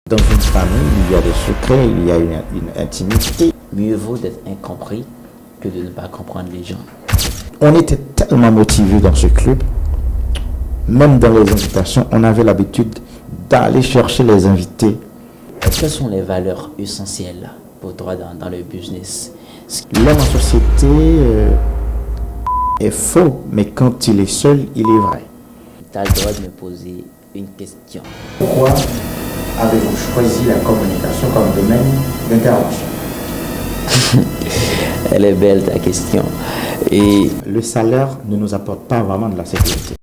Dans une famille, il y a des secrets, il y a une intimité. Mieux vaut d'être incompris que de ne pas comprendre les gens. On était tellement motivés dans ce club, même dans les invitations, on avait l'habitude d'aller chercher les invités. Quelles sont les valeurs essentielles pour toi dans le business? L'homme en société est faux, mais quand il est seul, il est vrai. Tu as le droit de me poser une question. Pourquoi avez-vous choisi la communication comme domaine d'intervention? Elle est belle ta question. Et le salaire ne nous apporte pas vraiment de la sécurité.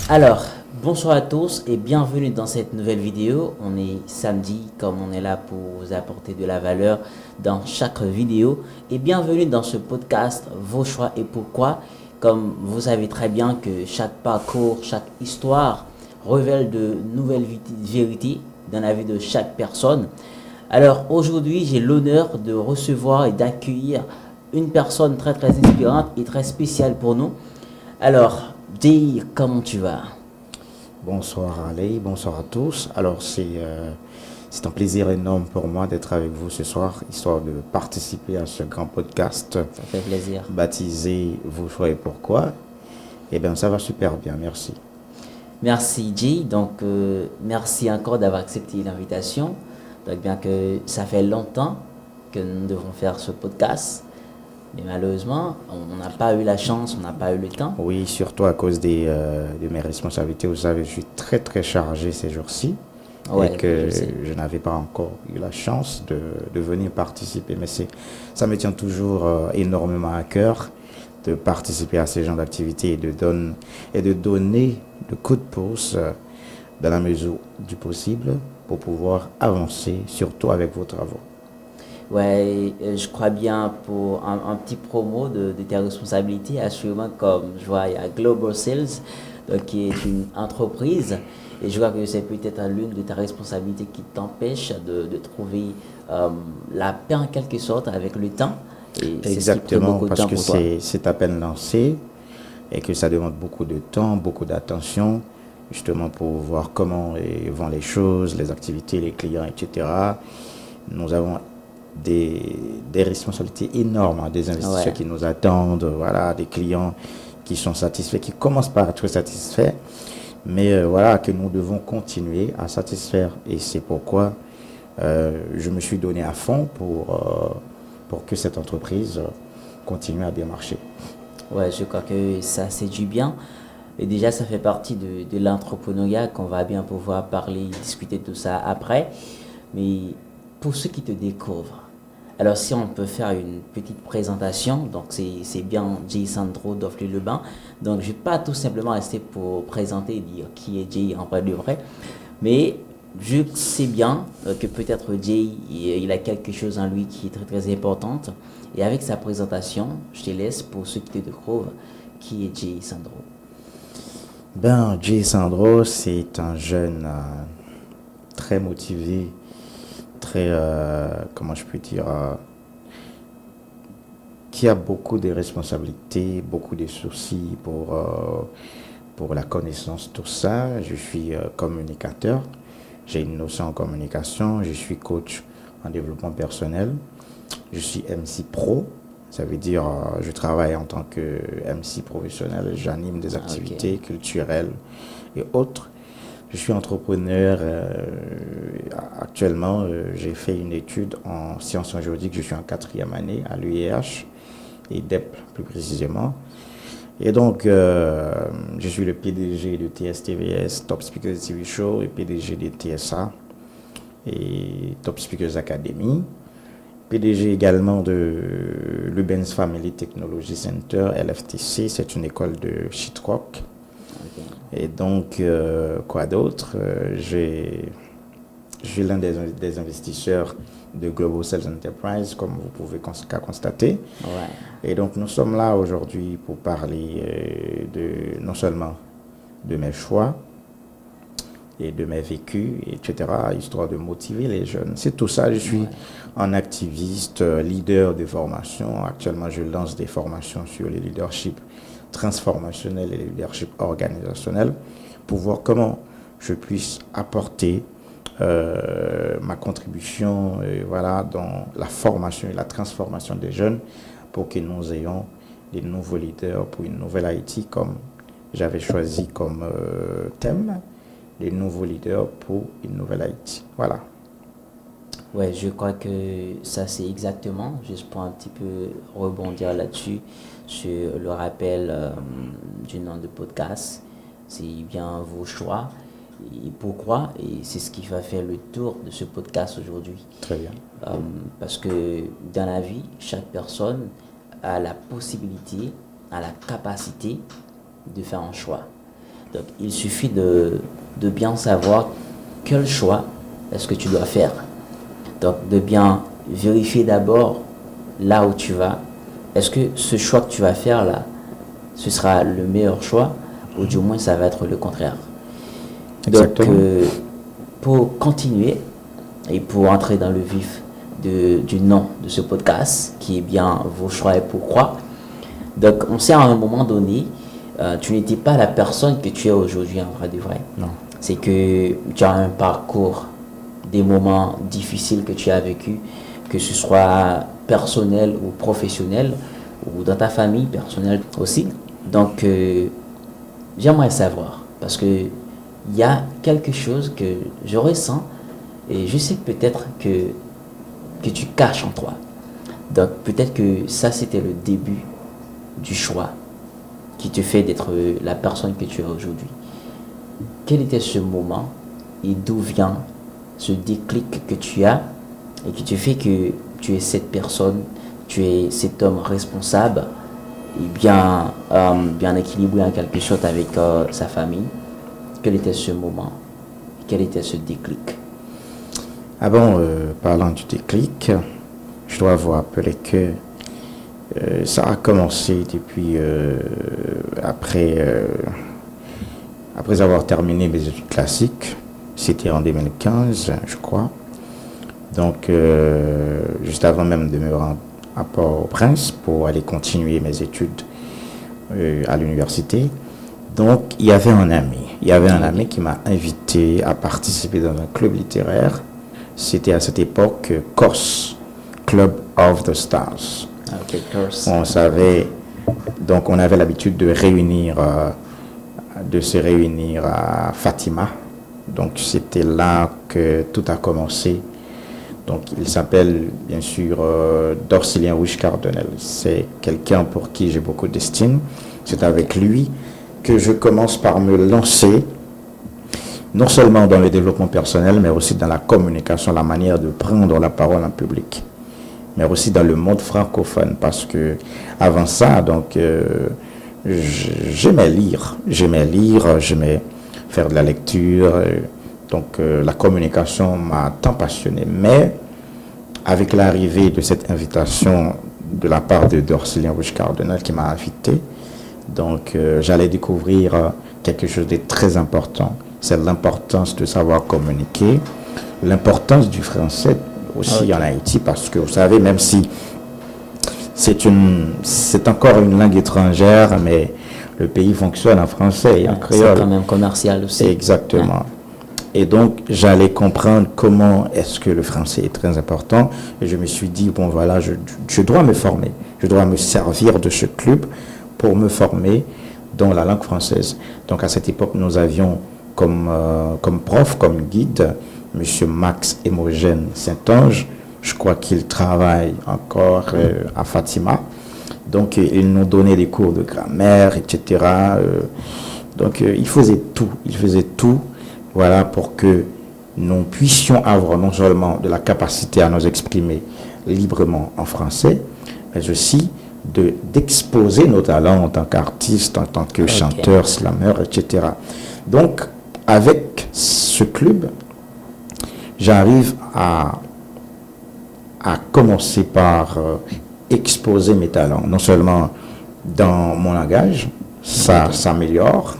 alors, bonsoir à tous et bienvenue dans cette nouvelle vidéo. On est samedi, comme on est là pour vous apporter de la valeur dans chaque vidéo. Et bienvenue dans ce podcast, Vos choix et pourquoi. Comme vous savez très bien que chaque parcours, chaque histoire révèle de nouvelles vérités dans la vie de chaque personne. Alors aujourd'hui, j'ai l'honneur de recevoir et d'accueillir une personne très inspirante et très spéciale pour nous. Alors, Jay, comment tu vas? Bonsoir Ali, bonsoir à tous. Alors c'est un plaisir énorme pour moi d'être avec vous ce soir, histoire de participer à ce grand podcast. Ça fait plaisir. Baptisé Vos choix et pourquoi. Eh bien ça va super bien, merci. Merci Jay, donc merci encore d'avoir accepté l'invitation. Donc bien que ça fait longtemps que nous devons faire ce podcast, mais malheureusement on n'a pas eu la chance, on n'a pas eu le temps. Oui, surtout à cause de mes responsabilités. Vous savez, je suis très chargé ces jours-ci. Ouais, et que je n'avais pas encore eu la chance de venir participer. Mais ça me tient toujours énormément à cœur de participer à ces genres d'activités et de donner le coup de pouce dans la mesure du possible pour pouvoir avancer, surtout avec vos travaux. Ouais, je crois bien pour un petit promo de tes responsabilités, assurément comme je vois, il y a Global Sales, donc, qui est une entreprise, et je vois que c'est peut-être l'une de tes responsabilités qui t'empêche de trouver la paix en quelque sorte avec le temps. Et exactement, parce que c'est à peine lancé et que ça demande beaucoup de temps, beaucoup d'attention, justement pour voir comment vont les choses, les activités, les clients, etc. Nous avons des responsabilités énormes, des investisseurs qui nous attendent, voilà, des clients qui sont satisfaits, qui commencent par être satisfaits, mais voilà, que nous devons continuer à satisfaire. Et c'est pourquoi je me suis donné à fond pour que cette entreprise continue à bien marcher. Ouais, je crois que ça séduit bien. Et déjà, ça fait partie de l'entrepreneuriat qu'on va bien pouvoir parler, discuter de tout ça après. Mais pour ceux qui te découvrent, alors si on peut faire une petite présentation, donc c'est bien Jay Sandro d'Offly-le-Bain. Donc je ne vais pas tout simplement rester pour présenter et dire qui est Jay en vrai de vrai, mais je sais bien que peut-être Jay, il a quelque chose en lui qui est très importante. Et avec sa présentation, je te laisse pour ceux qui te découvrent, qui est Jay Sandro. Ben, Jay Sandro, c'est un jeune très motivé, très, comment je peux dire, qui a beaucoup de responsabilités, beaucoup de soucis pour la connaissance, tout ça. Je suis communicateur, j'ai une notion en communication, je suis coach en développement personnel, je suis MC Pro, ça veut dire je travaille en tant que MC professionnel, j'anime des activités culturelles et autres. Je suis entrepreneur. Actuellement, j'ai fait une étude en sciences juridiques. Je suis en 4e année à l'UEH et DEP plus précisément. Et donc, je suis le PDG de TSTVS, Top Speakers TV Show, et PDG de TSA et Top Speakers Academy. PDG également de Lubens Family Technology Center, LFTC. C'est une école de Shitrock. Et donc, quoi d'autre? Je suis l'un des investisseurs de Global Sales Enterprise, comme vous pouvez constater. Ouais. Et donc, nous sommes là aujourd'hui pour parler non seulement de mes choix et de mes vécus, etc., histoire de motiver les jeunes. C'est tout ça. Je suis un activiste, leader de formation. Actuellement, je lance des formations sur le leadership transformationnel et le leadership organisationnel pour voir comment je puisse apporter ma contribution voilà, dans la formation et la transformation des jeunes pour que nous ayons des nouveaux leaders pour une nouvelle Haïti, comme j'avais choisi comme thème, les nouveaux leaders pour une nouvelle Haïti. Voilà. Ouais, je crois que ça c'est exactement, juste pour un petit peu rebondir là-dessus, sur le rappel du nom de podcast, c'est bien vos choix et pourquoi, et c'est ce qui va faire le tour de ce podcast aujourd'hui. Très bien. Parce que dans la vie, chaque personne a la possibilité, a la capacité de faire un choix. Donc il suffit de bien savoir quel choix est-ce que tu dois faire. Donc, de bien vérifier d'abord là où tu vas. Est-ce que ce choix que tu vas faire là, ce sera le meilleur choix ou du moins ça va être le contraire. Exactement. Donc, pour continuer et pour entrer dans le vif du nom de ce podcast, qui est bien vos choix et pourquoi. Donc, on sait à un moment donné, tu n'étais pas la personne que tu es aujourd'hui en vrai de vrai. Non. C'est que tu as un parcours, des moments difficiles que tu as vécu, que ce soit personnel ou professionnel, ou dans ta famille, personnelle aussi. Donc, j'aimerais savoir, parce que il y a quelque chose que je ressens, et je sais peut-être que tu caches en toi. Donc, peut-être que ça, c'était le début du choix qui te fait d'être la personne que tu es aujourd'hui. Quel était ce moment et d'où vient ce déclic que tu as et qui te fait que tu es cette personne, tu es cet homme responsable et bien équilibré en quelque sorte avec sa famille. Quel était ce moment? Quel était ce déclic? Ah bon, parlant du déclic, je dois vous rappeler que ça a commencé depuis après avoir terminé mes études classiques. C'était en 2015, je crois. Donc, juste avant même de me rendre à Port-au-Prince pour aller continuer mes études à l'université. Donc, il y avait un ami qui m'a invité à participer dans un club littéraire. C'était à cette époque COS, Club of the Stars. Okay, on savait, donc on avait l'habitude de se réunir à Fatima. Donc c'était là que tout a commencé. Donc il s'appelle bien sûr Dorcilien Rouge-Cardonnel. C'est quelqu'un pour qui j'ai beaucoup d'estime. C'est avec lui que je commence par me lancer, non seulement dans le développement personnel, mais aussi dans la communication, la manière de prendre la parole en public, mais aussi dans le monde francophone, parce que avant ça, donc j'aimais lire, j'aimais faire de la lecture, donc la communication m'a tant passionné. Mais avec l'arrivée de cette invitation de la part de Dorcilien Rouge-Cardonnel qui m'a invité, donc j'allais découvrir quelque chose de très important. C'est l'importance de savoir communiquer, l'importance du français aussi en Haïti, parce que vous savez, même si c'est encore une langue étrangère, mais le pays fonctionne en français et en créole. C'est quand même commercial aussi. Exactement. Ouais. Et donc, j'allais comprendre comment est-ce que le français est très important. Et je me suis dit, bon voilà, je dois me former. Je dois me servir de ce club pour me former dans la langue française. Donc, à cette époque, nous avions comme prof, comme guide, M. Max Hémogène Saint-Ange. Je crois qu'il travaille encore à Fatima. Donc, il nous donnait des cours de grammaire, etc. Donc, il faisait tout, voilà, pour que nous puissions avoir non seulement de la capacité à nous exprimer librement en français, mais aussi d'exposer nos talents en tant qu'artiste, en tant que chanteur, slameur, etc. Donc, avec ce club, j'arrive à commencer par exposer mes talents, non seulement dans mon langage, ça s'améliore,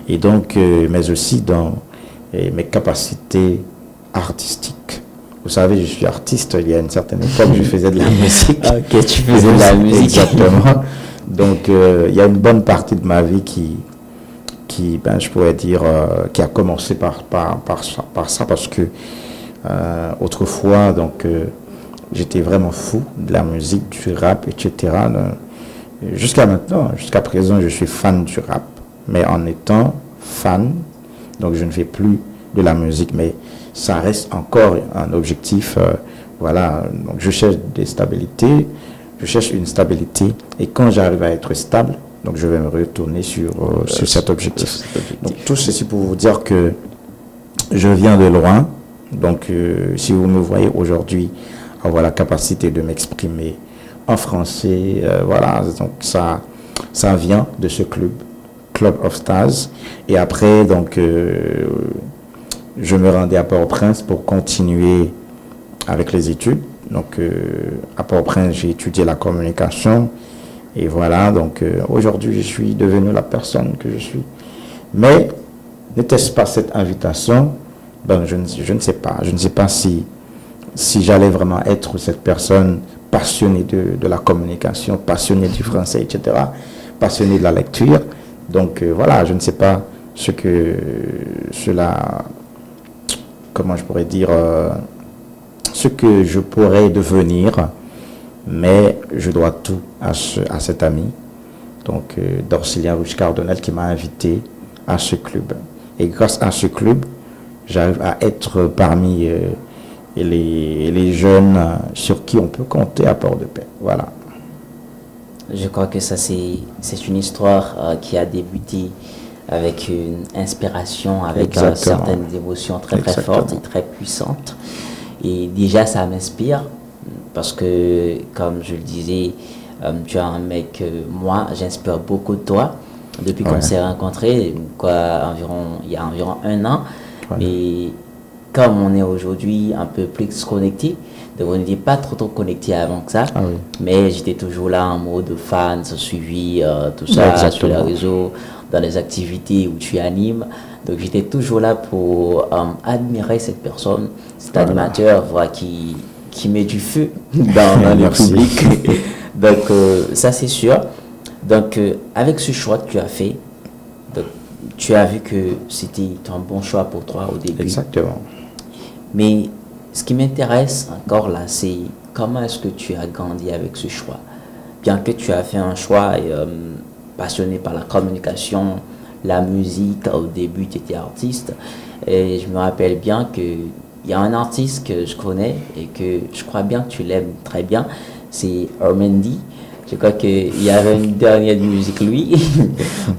et donc, mais aussi dans mes capacités artistiques. Vous savez, je suis artiste, il y a une certaine époque, je faisais de la musique. Ok, tu faisais de la musique. Exactement. Donc, il y a une bonne partie de ma vie ben, je pourrais dire, qui a commencé par ça, parce que autrefois, donc, j'étais vraiment fou de la musique, du rap, etc. Jusqu'à maintenant, jusqu'à présent, je suis fan du rap, mais en étant fan, donc je ne fais plus de la musique, mais ça reste encore un objectif. Voilà, donc je cherche des stabilités, je cherche une stabilité, et quand j'arrive à être stable, donc je vais me retourner sur cet objectif. Donc tout ceci pour vous dire que je viens de loin, donc si vous me voyez aujourd'hui avoir la capacité de m'exprimer en français, voilà, donc ça vient de ce Club of Stars, et après donc je me rendais à Port-au-Prince pour continuer avec les études. Donc à Port-au-Prince, j'ai étudié la communication, et voilà, donc aujourd'hui je suis devenu la personne que je suis. Mais n'était-ce pas cette invitation? Ben, je ne sais pas. Je ne sais pas si j'allais vraiment être cette personne passionnée de la communication, passionnée du français, etc., passionnée de la lecture. Donc voilà, je ne sais pas ce que cela, comment je pourrais dire, ce que je pourrais devenir, mais je dois tout à cet ami, donc Dorcilien Rouge-Cardonnel, qui m'a invité à ce club. Et grâce à ce club, j'arrive à être parmi les jeunes sur qui on peut compter à Port-de-Paix. Voilà. Je crois que ça, c'est une histoire qui a débuté avec une inspiration, avec certaines émotions très fortes et très puissantes. Et déjà, ça m'inspire parce que, comme je le disais, tu es un mec, moi, j'inspire beaucoup de toi depuis qu'on s'est rencontrés, il y a environ 1 an. Mais comme on est aujourd'hui un peu plus connecté, donc on n'était pas trop connecté avant que ça, mais j'étais toujours là en mode fan, suivi, tout ça, sur les réseaux, dans les activités où tu animes. Donc j'étais toujours là pour admirer cette personne, cet animateur, voilà, qui met du feu dans le public. Donc ça c'est sûr. Donc avec ce choix que tu as fait, donc, tu as vu que c'était un bon choix pour toi au début. Exactement. Mais ce qui m'intéresse encore là, c'est comment est-ce que tu as grandi avec ce choix. Bien que tu as fait un choix passionné par la communication, la musique, au début tu étais artiste. Et je me rappelle bien qu'il y a un artiste que je connais et que je crois bien que tu l'aimes très bien, c'est Ormandy. Je crois qu'il y avait une dernière musique, lui.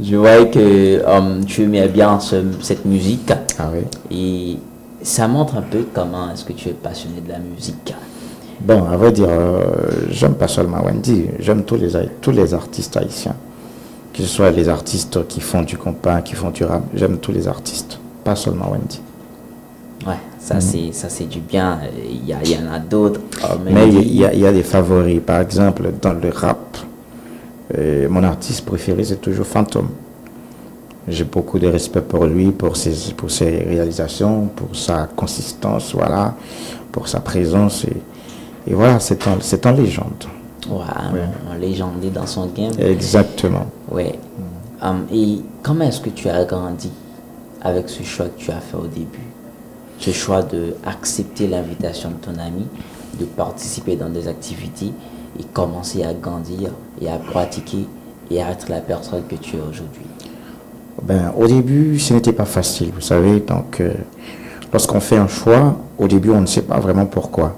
Je voyais que tu aimais bien cette musique. Ah oui. Et ça montre un peu comment est-ce que tu es passionné de la musique. Bon, à vrai dire, j'aime pas seulement Wendy, j'aime tous les artistes haïtiens. Que ce soit les artistes qui font du compas, qui font du rap, j'aime tous les artistes, pas seulement Wendy. Ouais, ça c'est du bien. Il y en a d'autres. Mais il y a des favoris. Par exemple, dans le rap, mon artiste préféré, c'est toujours Phantom. J'ai beaucoup de respect pour lui, pour ses réalisations, pour sa consistance, voilà, pour sa présence. Et voilà, c'est en légende. Ouais, un légendé dans son game. Exactement. Ouais. Et comment est-ce que tu as grandi avec ce choix que tu as fait au début? Ce choix d'accepter l'invitation de ton ami, de participer dans des activités et commencer à grandir et à pratiquer et à être la personne que tu es aujourd'hui. Ben, au début, ce n'était pas facile, vous savez. Donc, lorsqu'on fait un choix, au début, on ne sait pas vraiment pourquoi.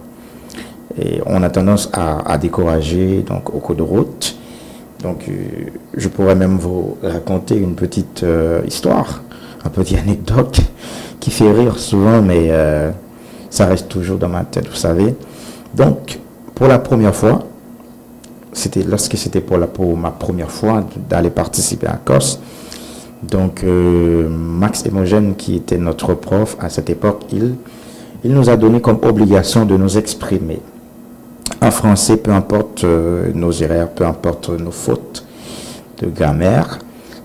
Et on a tendance à décourager donc, au cours de route. Donc, je pourrais même vous raconter une petite histoire, un petit anecdote qui fait rire souvent, mais ça reste toujours dans ma tête, vous savez. Donc, pour la première fois, lorsque c'était pour ma première fois d'aller participer à COS, donc Max Hémogène, qui était notre prof à cette époque, il nous a donné comme obligation de nous exprimer en français, peu importe nos erreurs, peu importe nos fautes de grammaire.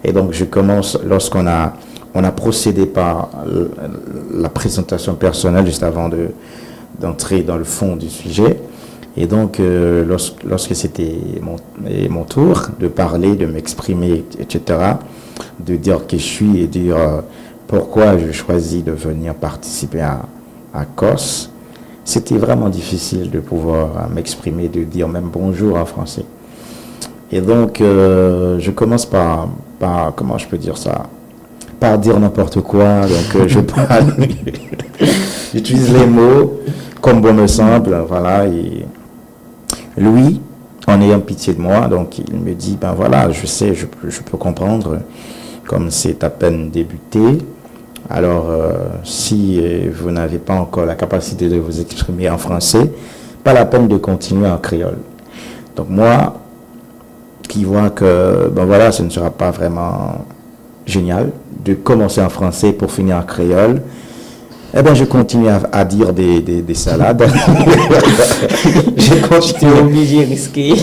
Et donc je commence, lorsqu'on a procédé par la présentation personnelle juste avant d'entrer dans le fond du sujet. Et donc, lorsque c'était mon tour de parler, de m'exprimer, etc., de dire qui je suis et dire pourquoi je choisis de venir participer à COS, c'était vraiment difficile de pouvoir m'exprimer, de dire même bonjour en français. Et donc, je commence par, comment je peux dire ça, par dire n'importe quoi. Donc, je parle, j'utilise les mots comme bon me semble, voilà. Et lui, en ayant pitié de moi, donc il me dit, ben voilà, je sais, je peux comprendre, comme c'est à peine débuté. Alors, si vous n'avez pas encore la capacité de vous exprimer en français, pas la peine de continuer en créole. Donc moi, qui vois que, ben voilà, ce ne sera pas vraiment génial de commencer en français pour finir en créole, eh bien, je continue à dire des salades. Obligé de risquer.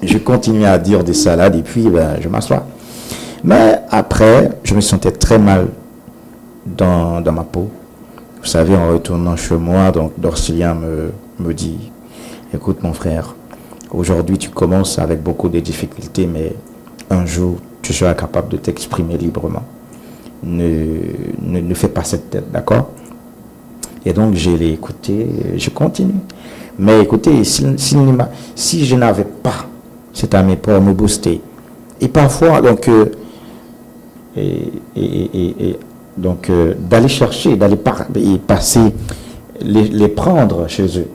Je continue à dire des salades et puis ben, je m'assois. Mais après, je me sentais très mal dans ma peau. Vous savez, en retournant chez moi, donc Dorcilien me dit, écoute mon frère, aujourd'hui tu commences avec beaucoup de difficultés, mais un jour tu seras capable de t'exprimer librement. Ne fais pas cette tête, d'accord? Et donc je l'ai écouté, je continue. Mais écoutez, si je n'avais pas cet ami pour me booster, et parfois, donc, d'aller chercher, d'aller passer, les prendre chez eux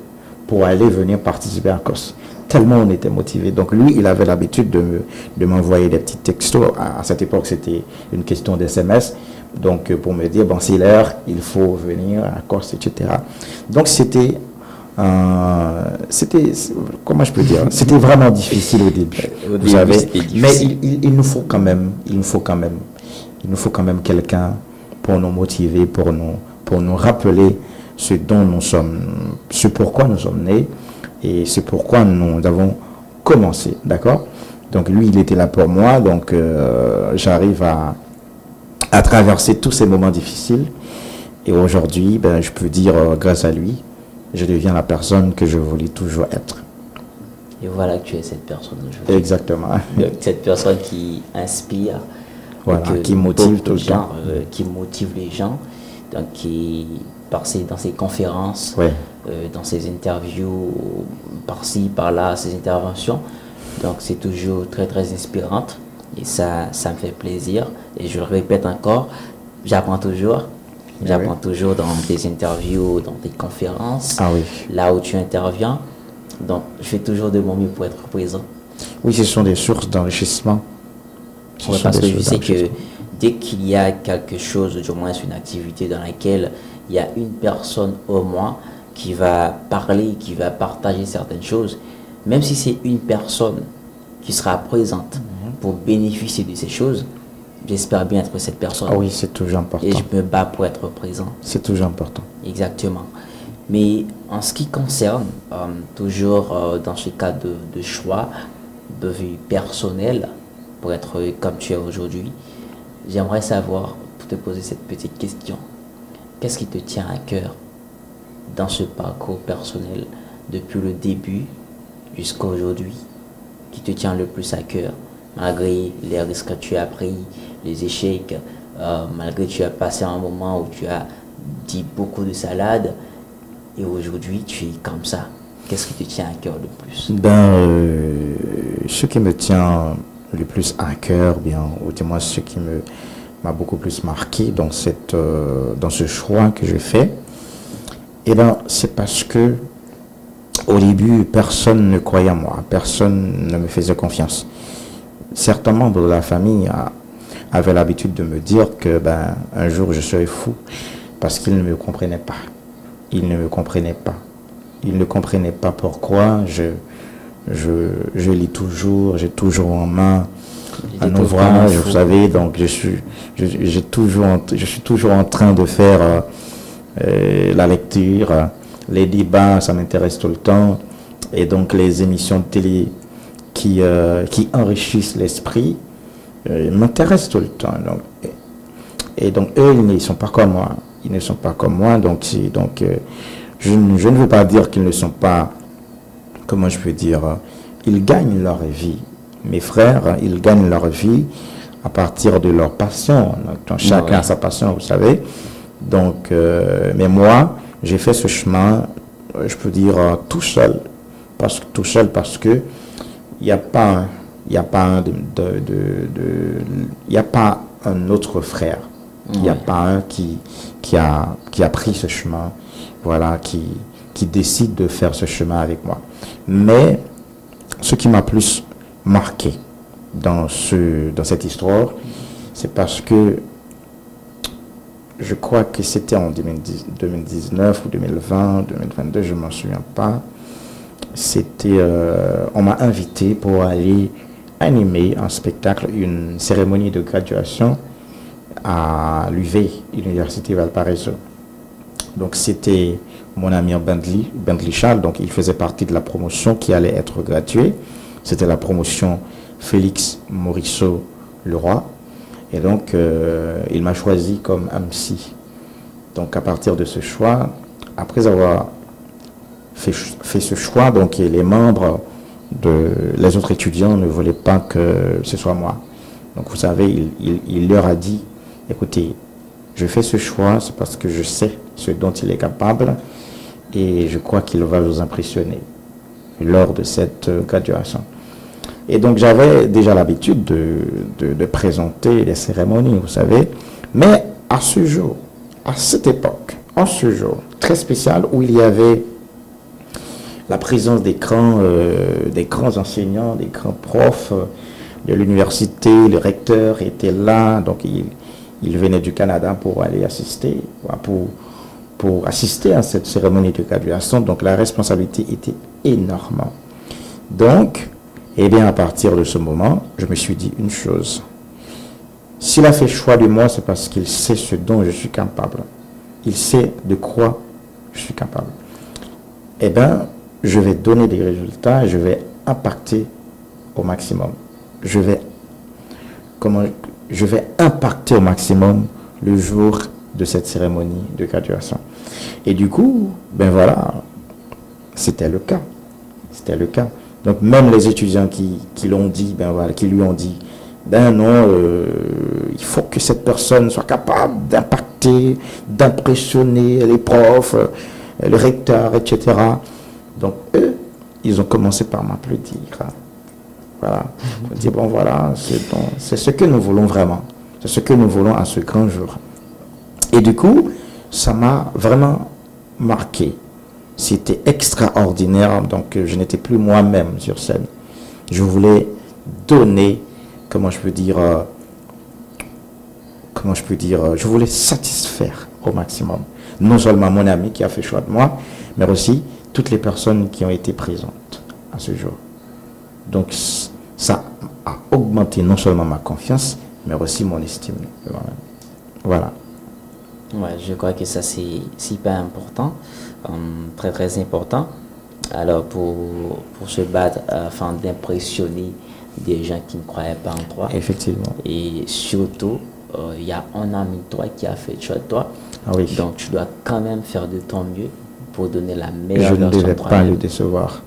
pour aller venir participer à COS. Tellement on était motivés. Donc lui, il avait l'habitude de m'envoyer des petits textos. À cette époque, c'était une question d'SMS. Donc pour me dire, bon, c'est l'heure, il faut venir à COS, etc. Donc c'était, comment je peux dire, c'était vraiment difficile au début. Vous savez, mais il nous faut quand même quelqu'un pour nous motiver, pour nous rappeler ce dont nous sommes, ce pourquoi nous sommes nés et c'est pourquoi nous avons commencé, d'accord? Donc lui, il était là pour moi, donc j'arrive à traverser tous ces moments difficiles et aujourd'hui, ben, je peux dire grâce à lui, je deviens la personne que je voulais toujours être. Et voilà que tu es cette personne aujourd'hui. Exactement. Cette personne qui inspire, voilà, qui motive tout le temps. Qui motive les gens, donc dans ses conférences, ouais. Dans ses interviews, par-ci, par-là, ses interventions. Donc c'est toujours très très inspirante et ça me fait plaisir. Et je le répète encore, j'apprends toujours. J'apprends toujours dans tes interviews, dans tes conférences, là où tu interviens. Donc, je fais toujours de mon mieux pour être présent. Oui, ce sont des sources d'enrichissement. Parce que je sais que dès qu'il y a quelque chose, du moins une activité dans laquelle il y a une personne au moins qui va parler, qui va partager certaines choses, même si c'est une personne qui sera présente pour bénéficier de ces choses, j'espère bien être cette personne. Ah oui, c'est toujours important. Et je me bats pour être présent. C'est toujours important. Exactement. Mais en ce qui concerne, toujours dans ce cas de choix, de vue personnelle, pour être comme tu es aujourd'hui, j'aimerais savoir, pour te poser cette petite question, qu'est-ce qui te tient à cœur dans ce parcours personnel depuis le début jusqu'à aujourd'hui, qui te tient le plus à cœur, malgré les risques que tu as pris, les échecs, malgré que tu as passé un moment où tu as dit beaucoup de salades, et aujourd'hui tu es comme ça. Qu'est-ce qui te tient à cœur le plus? Ce qui me tient le plus à cœur, ou du moins ce qui m'a beaucoup plus marqué dans ce choix que je fais, c'est parce que au début, personne ne croyait en moi, personne ne me faisait confiance. Certains membres de la famille avaient l'habitude de me dire que un jour je serais fou parce qu'ils ne me comprenaient pas. Ils ne me comprenaient pas. Ils ne comprenaient pas pourquoi je lis toujours, j'ai toujours en main un ouvrage, vous savez, donc je suis toujours en train de faire la lecture, les débats, ça m'intéresse tout le temps, et donc les émissions de télé qui enrichissent l'esprit m'intéressent tout le temps. Donc eux, ils ne sont pas comme moi. Ils ne sont pas comme moi, donc je ne veux pas dire qu'ils ne sont pas, comment je peux dire, ils gagnent leur vie. Mes frères, ils gagnent leur vie à partir de leur passion. Donc, chacun a sa passion, vous savez. Donc, mais moi, j'ai fait ce chemin, je peux dire, tout seul parce que il n'y a pas un autre frère. Il n'y a pas un qui a pris ce chemin, voilà, qui décide de faire ce chemin avec moi. Mais ce qui m'a plus marqué dans cette histoire, c'est parce que je crois que c'était en 2019 ou 2020, 2022, je ne m'en souviens pas. On m'a invité pour aller animer un spectacle, une cérémonie de graduation à l'UV, Université Valparaiso. Donc c'était mon ami Bentley Charles, donc il faisait partie de la promotion qui allait être graduée. C'était la promotion Félix Morisseau Leroy. Et donc il m'a choisi comme MC. Donc à partir de ce choix, après avoir fait ce choix, donc les membres les autres étudiants ne voulaient pas que ce soit moi. Donc vous savez, il leur a dit, écoutez, je fais ce choix, c'est parce que je sais ce dont il est capable et je crois qu'il va vous impressionner lors de cette graduation. Et donc j'avais déjà l'habitude de présenter les cérémonies, vous savez, mais à ce jour, à cette époque, en ce jour très spécial où il y avait la présence des grands enseignants, des grands profs de l'université, le recteur était là, donc il venait du Canada pour aller assister, pour assister à cette cérémonie de graduation, donc la responsabilité était énorme. Donc, eh bien, à partir de ce moment, je me suis dit une chose. S'il a fait choix de moi, c'est parce qu'il sait ce dont je suis capable. Il sait de quoi je suis capable. Eh bien, je vais donner des résultats, je vais impacter au maximum. Je vais impacter au maximum le jour de cette cérémonie de graduation. Et du coup, ben voilà, c'était le cas. C'était le cas. Donc même les étudiants qui l'ont dit, ben voilà, qui lui ont dit, ben non, il faut que cette personne soit capable d'impacter, d'impressionner les profs, le recteur, etc. Donc eux, ils ont commencé par m'applaudir. Voilà. Je dis, bon voilà, c'est ce que nous voulons vraiment. C'est ce que nous voulons à ce grand jour. Et du coup, ça m'a vraiment marqué. C'était extraordinaire. Donc je n'étais plus moi-même sur scène. Je voulais donner, je voulais satisfaire au maximum. Non seulement mon ami qui a fait choix de moi, mais aussi toutes les personnes qui ont été présentes à ce jour. Donc, ça a augmenté non seulement ma confiance, mais aussi mon estime de moi-même. Voilà. Ouais, je crois que ça, c'est hyper important, très très important. Alors, pour se battre afin d'impressionner des gens qui ne croyaient pas en toi. Effectivement. Et surtout, il y a un ami de toi qui a fait le choix de toi. Ah oui. Donc, tu dois quand même faire de ton mieux pour donner la meilleure version de toi. Je ne devais pas le décevoir.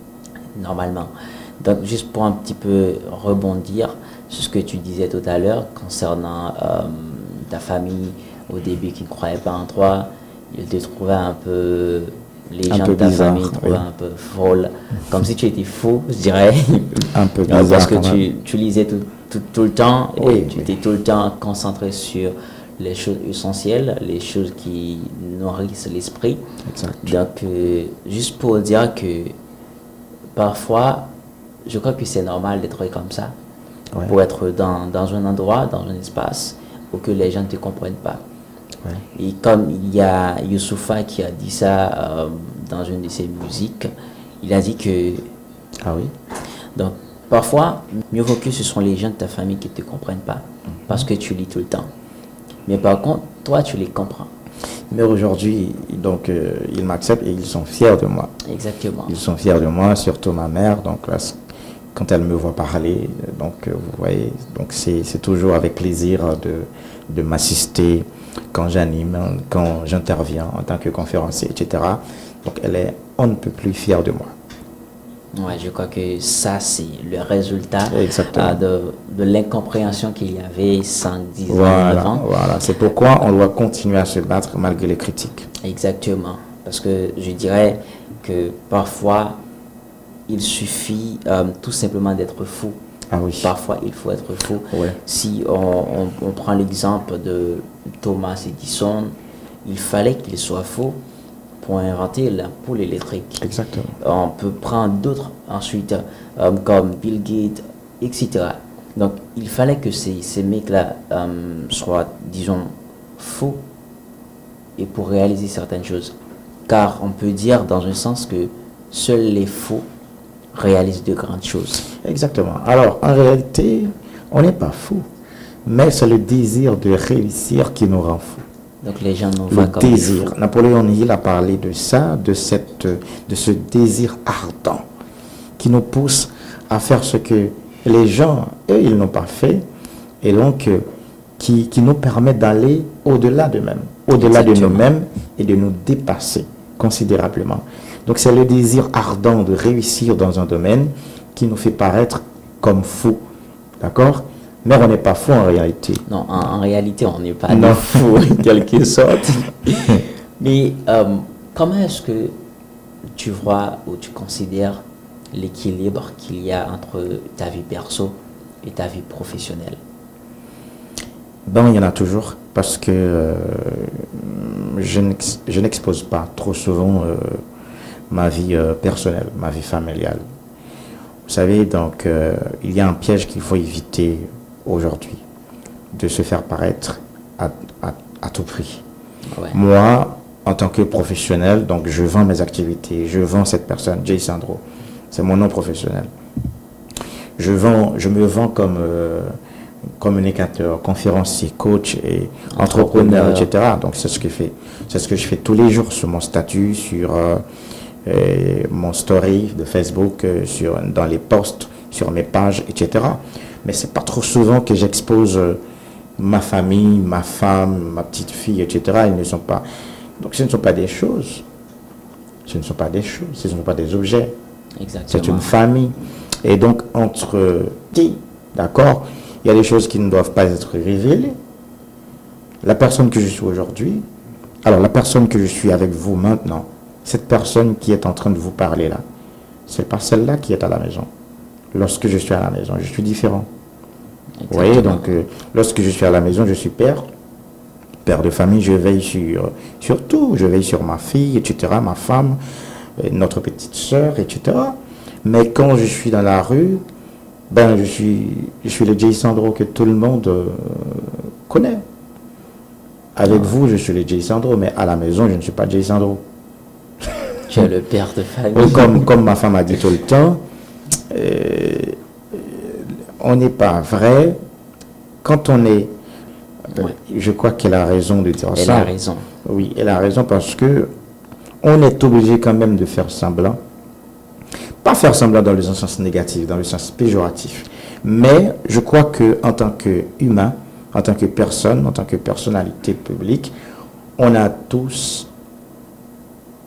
Normalement. Donc, juste pour un petit peu rebondir sur ce que tu disais tout à l'heure concernant ta famille au début qui ne croyaient pas en toi, ils te trouvaient un peu, les gens de ta famille te trouvaient un peu folle, comme si tu étais fou, je dirais. Un peu bizarre. Parce que tu lisais tout le temps et tu étais tout le temps concentré sur les choses essentielles, les choses qui nourrissent l'esprit. Exact. Donc, juste pour dire que parfois, je crois que c'est normal d'être comme ça, pour être dans un endroit, dans un espace où que les gens ne te comprennent pas. Ouais. Et comme il y a Youssoufa qui a dit ça dans une de ses musiques, il a dit que... Ah oui. Donc, parfois, mieux vaut que ce sont les gens de ta famille qui ne te comprennent pas, parce que tu lis tout le temps. Mais par contre, toi, tu les comprends. Mais aujourd'hui, donc, ils m'acceptent et ils sont fiers de moi. Exactement. Ils sont fiers de moi, surtout ma mère. Donc là, quand elle me voit parler, donc vous voyez, donc c'est toujours avec plaisir de m'assister quand j'anime, quand j'interviens en tant que conférencier, etc. Donc elle est on ne peut plus fière de moi. Ouais, je crois que ça, c'est le résultat de l'incompréhension qu'il y avait 5-10 ans avant. Voilà, c'est pourquoi on doit continuer à se battre malgré les critiques. Exactement, parce que je dirais que parfois, il suffit tout simplement d'être fou. Ah oui. Parfois, il faut être fou. Ouais. Si on prend l'exemple de Thomas Edison, il fallait qu'il soit fou pour inventer l'ampoule électrique. Exactement. On peut prendre d'autres ensuite, comme Bill Gates, etc. Donc, il fallait que ces mecs-là soient, disons, faux et pour réaliser certaines choses. Car on peut dire dans un sens que seuls les faux réalisent de grandes choses. Exactement. Alors, en réalité, on n'est pas fou, mais c'est le désir de réussir qui nous rend fous. Donc les gens nous voient comme des fous. Napoléon Hill a parlé de ça, de ce désir ardent qui nous pousse à faire ce que les gens, eux, ils n'ont pas fait, et donc qui nous permet d'aller au-delà d'eux-mêmes, au-delà de nous-mêmes et de nous dépasser considérablement. Donc c'est le désir ardent de réussir dans un domaine qui nous fait paraître comme fous, d'accord? Mais on n'est pas fou en réalité. Non, en réalité, on n'est pas fou en quelque sorte. Mais comment est-ce que tu vois ou tu considères l'équilibre qu'il y a entre ta vie perso et ta vie professionnelle? Ben, il y en a toujours, parce que je n'expose pas trop souvent ma vie personnelle, ma vie familiale. Vous savez, donc, il y a un piège qu'il faut éviter aujourd'hui, de se faire paraître à tout prix. Ouais. Moi, en tant que professionnel, donc je vends mes activités, je vends cette personne, Jay Sandro, c'est mon nom professionnel. Je me vends comme communicateur, conférencier, coach et entrepreneur, etc. Donc c'est ce que je fais tous les jours sur mon statut, sur mon story de Facebook, dans les posts, sur mes pages, etc. Mais c'est pas trop souvent que j'expose ma famille, ma femme, ma petite fille, etc. Ils ne sont pas. Donc ce ne sont pas des choses. Ce ne sont pas des choses, ce ne sont pas des objets. Exactement. C'est une famille. Et donc entre qui, d'accord, il y a des choses qui ne doivent pas être révélées. La personne que je suis aujourd'hui, alors la personne que je suis avec vous maintenant, cette personne qui est en train de vous parler là, c'est pas celle-là qui est à la maison. Lorsque je suis à la maison, je suis différent. Exactement. Vous voyez, donc lorsque je suis à la maison, je suis père de famille, je veille sur tout, je veille sur ma fille, etc., ma femme, notre petite sœur, etc. Mais quand je suis dans la rue, ben je suis le Jay Sandro que tout le monde connaît. Avec vous, je suis le Jay Sandro, mais à la maison, je ne suis pas Jay Sandro. Tu es le père de famille. Comme ma femme a dit tout le temps, on n'est pas vrai quand on est. Ouais. Je crois qu'elle a raison de dire ça. Elle a raison. Oui, elle a raison parce que on est obligé quand même de faire semblant. Pas faire semblant dans le sens négatif, dans le sens péjoratif. Mais je crois que en tant qu'humain, en tant que personne, en tant que personnalité publique, on a tous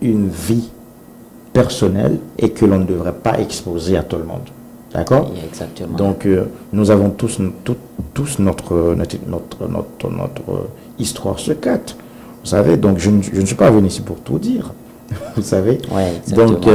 une vie personnelle et que l'on ne devrait pas exposer à tout le monde. D'accord? Exactement. Donc, nous avons tous notre histoire secrète. Vous savez, donc je ne suis pas venu ici pour tout dire. Vous savez? Ouais, exactement. Donc,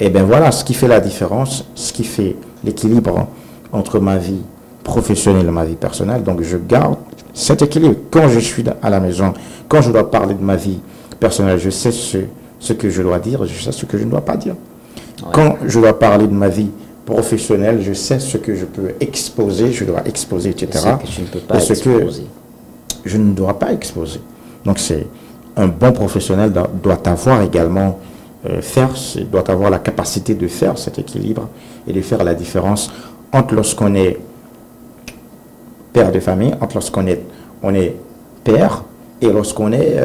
et bien voilà, ce qui fait la différence, ce qui fait l'équilibre entre ma vie professionnelle et ma vie personnelle. Donc, je garde cet équilibre. Quand je suis à la maison, quand je dois parler de ma vie personnelle, je sais ce que je dois dire, je sais ce que je ne dois pas dire. Ouais. Quand je dois parler de ma vie professionnelle, je sais ce que je peux exposer, je dois exposer, etc. Et ce que tu ne peux pas exposer. Que je ne dois pas exposer. Donc, c'est un bon professionnel doit avoir également doit avoir la capacité de faire cet équilibre et de faire la différence entre lorsqu'on est père de famille, entre lorsqu'on est père et lorsqu'on est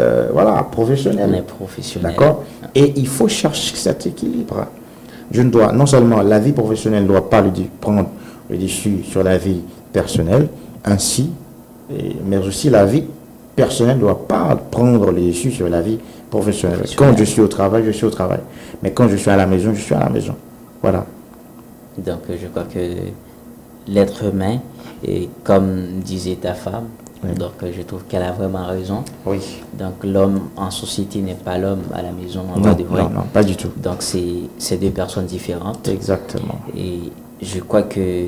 professionnel. On est professionnel. D'accord? Et il faut chercher cet équilibre. Non seulement la vie professionnelle ne doit pas prendre le dessus sur la vie personnelle, mais aussi la vie personnelle ne doit pas prendre les dessus sur la vie professionnelle. Quand je suis au travail, je suis au travail. Mais quand je suis à la maison, je suis à la maison. Voilà. Donc, je crois que l'être humain, et comme disait ta femme, Oui. donc je trouve qu'elle a vraiment raison. Oui. Donc, l'homme en société n'est pas l'homme à la maison. Non, non, pas du tout. Donc, c'est deux personnes différentes. Exactement. Et je crois que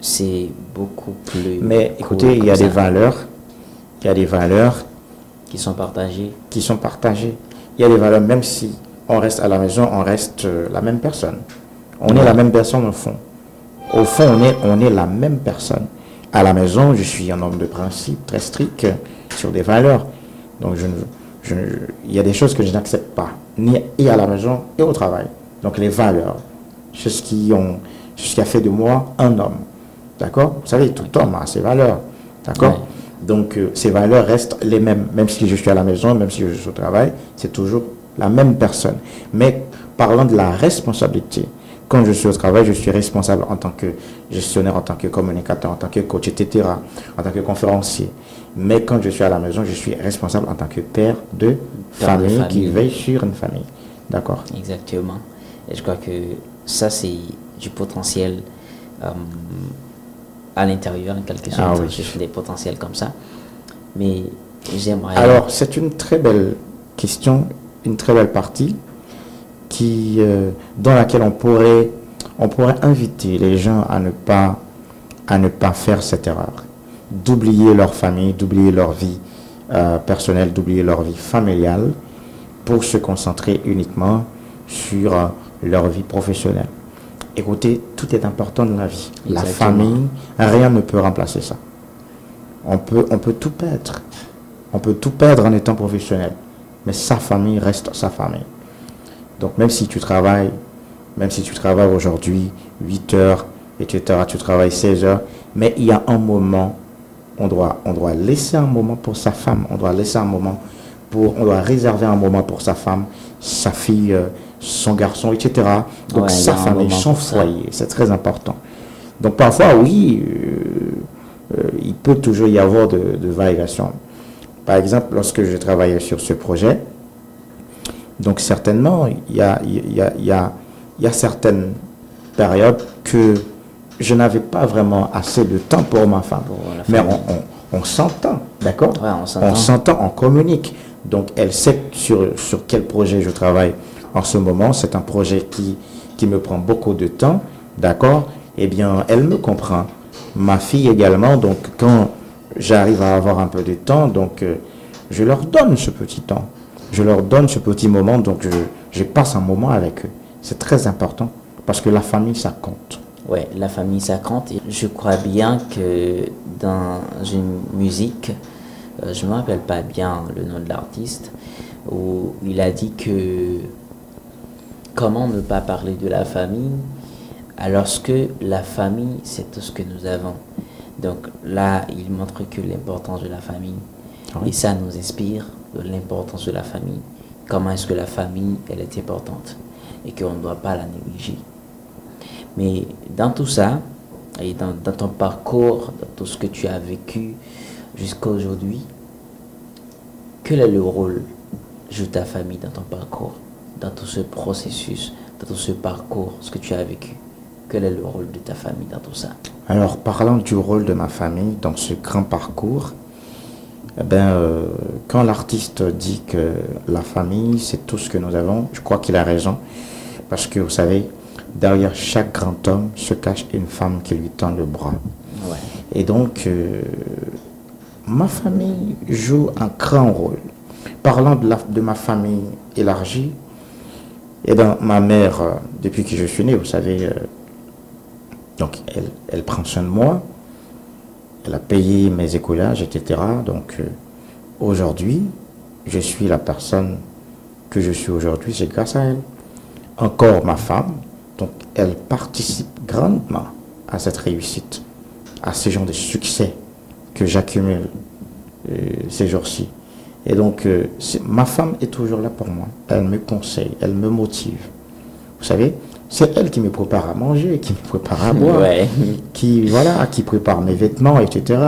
c'est beaucoup plus... Mais écoutez, il y a des valeurs. Il y a des valeurs qui sont partagées. Qui sont partagées. Il y a des valeurs, même si on reste à la maison, on reste la même personne. On est la même personne au fond. Au fond, on est la même personne. À la maison, je suis un homme de principe très strict sur des valeurs. Donc, il y a des choses que je n'accepte pas, ni à la maison et au travail. Donc, les valeurs, c'est ce qui a fait de moi un homme. D'accord? Vous savez, tout homme a ses valeurs. D'accord? Ouais. Donc, ces valeurs restent les mêmes. Même si je suis à la maison, même si je suis au travail, c'est toujours la même personne. Mais parlant de la responsabilité, quand je suis au travail, je suis responsable en tant que gestionnaire, en tant que communicateur, en tant que coach, etc., en tant que conférencier. Mais quand je suis à la maison, je suis responsable en tant que père de famille qui veille sur une famille. D'accord? Exactement. Et je crois que ça, c'est du potentiel à l'intérieur, en quelque sorte. Ah, oui. Je fais des potentiels comme ça. Mais j'aimerais... Alors, c'est une très belle question, une très belle partie dans laquelle on pourrait inviter les gens à ne pas faire cette erreur, d'oublier leur famille, d'oublier leur vie personnelle, d'oublier leur vie familiale pour se concentrer uniquement sur leur vie professionnelle. Écoutez, tout est important dans la vie. Exactement. La famille, rien ne peut remplacer ça. On peut tout perdre. On peut tout perdre en étant professionnel, mais sa famille reste sa famille. Donc, même si tu travailles aujourd'hui 8 heures, etc., tu travailles 16 heures, mais il y a un moment, on doit laisser un moment pour sa femme, on doit réserver un moment pour sa femme, sa fille, son garçon, etc. Donc, ouais, sa famille, son foyer, c'est très important. Donc, parfois, oui, il peut toujours y avoir de variations. Par exemple, lorsque je travaillais sur ce projet, donc certainement, il y a certaines périodes que je n'avais pas vraiment assez de temps pour ma femme. Mais on s'entend, d'accord? Ouais, on s'entend, on communique. Donc, elle sait sur quel projet je travaille en ce moment. C'est un projet qui me prend beaucoup de temps, d'accord? Eh bien, elle me comprend. Ma fille également, donc quand j'arrive à avoir un peu de temps, donc je leur donne ce petit temps. Je leur donne ce petit moment, donc je passe un moment avec eux. C'est très important parce que la famille, ça compte. Oui, la famille, ça compte. Et je crois bien que dans une musique, je ne me rappelle pas bien le nom de l'artiste, où il a dit que comment ne pas parler de la famille alors que la famille, c'est tout ce que nous avons. Donc là, il montre que l'importance de la famille. Oui. Et ça nous inspire de l'importance de la famille. Comment est-ce que la famille, elle est importante et qu'on ne doit pas la négliger. Mais dans tout ça, et dans ton parcours, dans tout ce que tu as vécu jusqu'à aujourd'hui, quel est le rôle de ta famille dans ton parcours, dans tout ce processus, dans tout ce parcours, ce que tu as vécu? Quel est le rôle de ta famille dans tout ça? Alors, parlant du rôle de ma famille dans ce grand parcours, quand l'artiste dit que la famille, c'est tout ce que nous avons, je crois qu'il a raison. Parce que, vous savez, derrière chaque grand homme se cache une femme qui lui tend le bras. Ouais. Et donc, ma famille joue un grand rôle. Parlant de ma famille élargie, et ben, ma mère, depuis que je suis né, vous savez, donc elle prend soin de moi. Elle a payé mes écolages, etc. Donc, aujourd'hui, je suis la personne que je suis aujourd'hui, c'est grâce à elle. Encore ma femme, donc elle participe grandement à cette réussite, à ce genre de succès que j'accumule ces jours-ci. Et donc, ma femme est toujours là pour moi. Elle me conseille, elle me motive. Vous savez, c'est elle qui me prépare à manger, qui me prépare à boire, ouais. qui prépare mes vêtements, etc.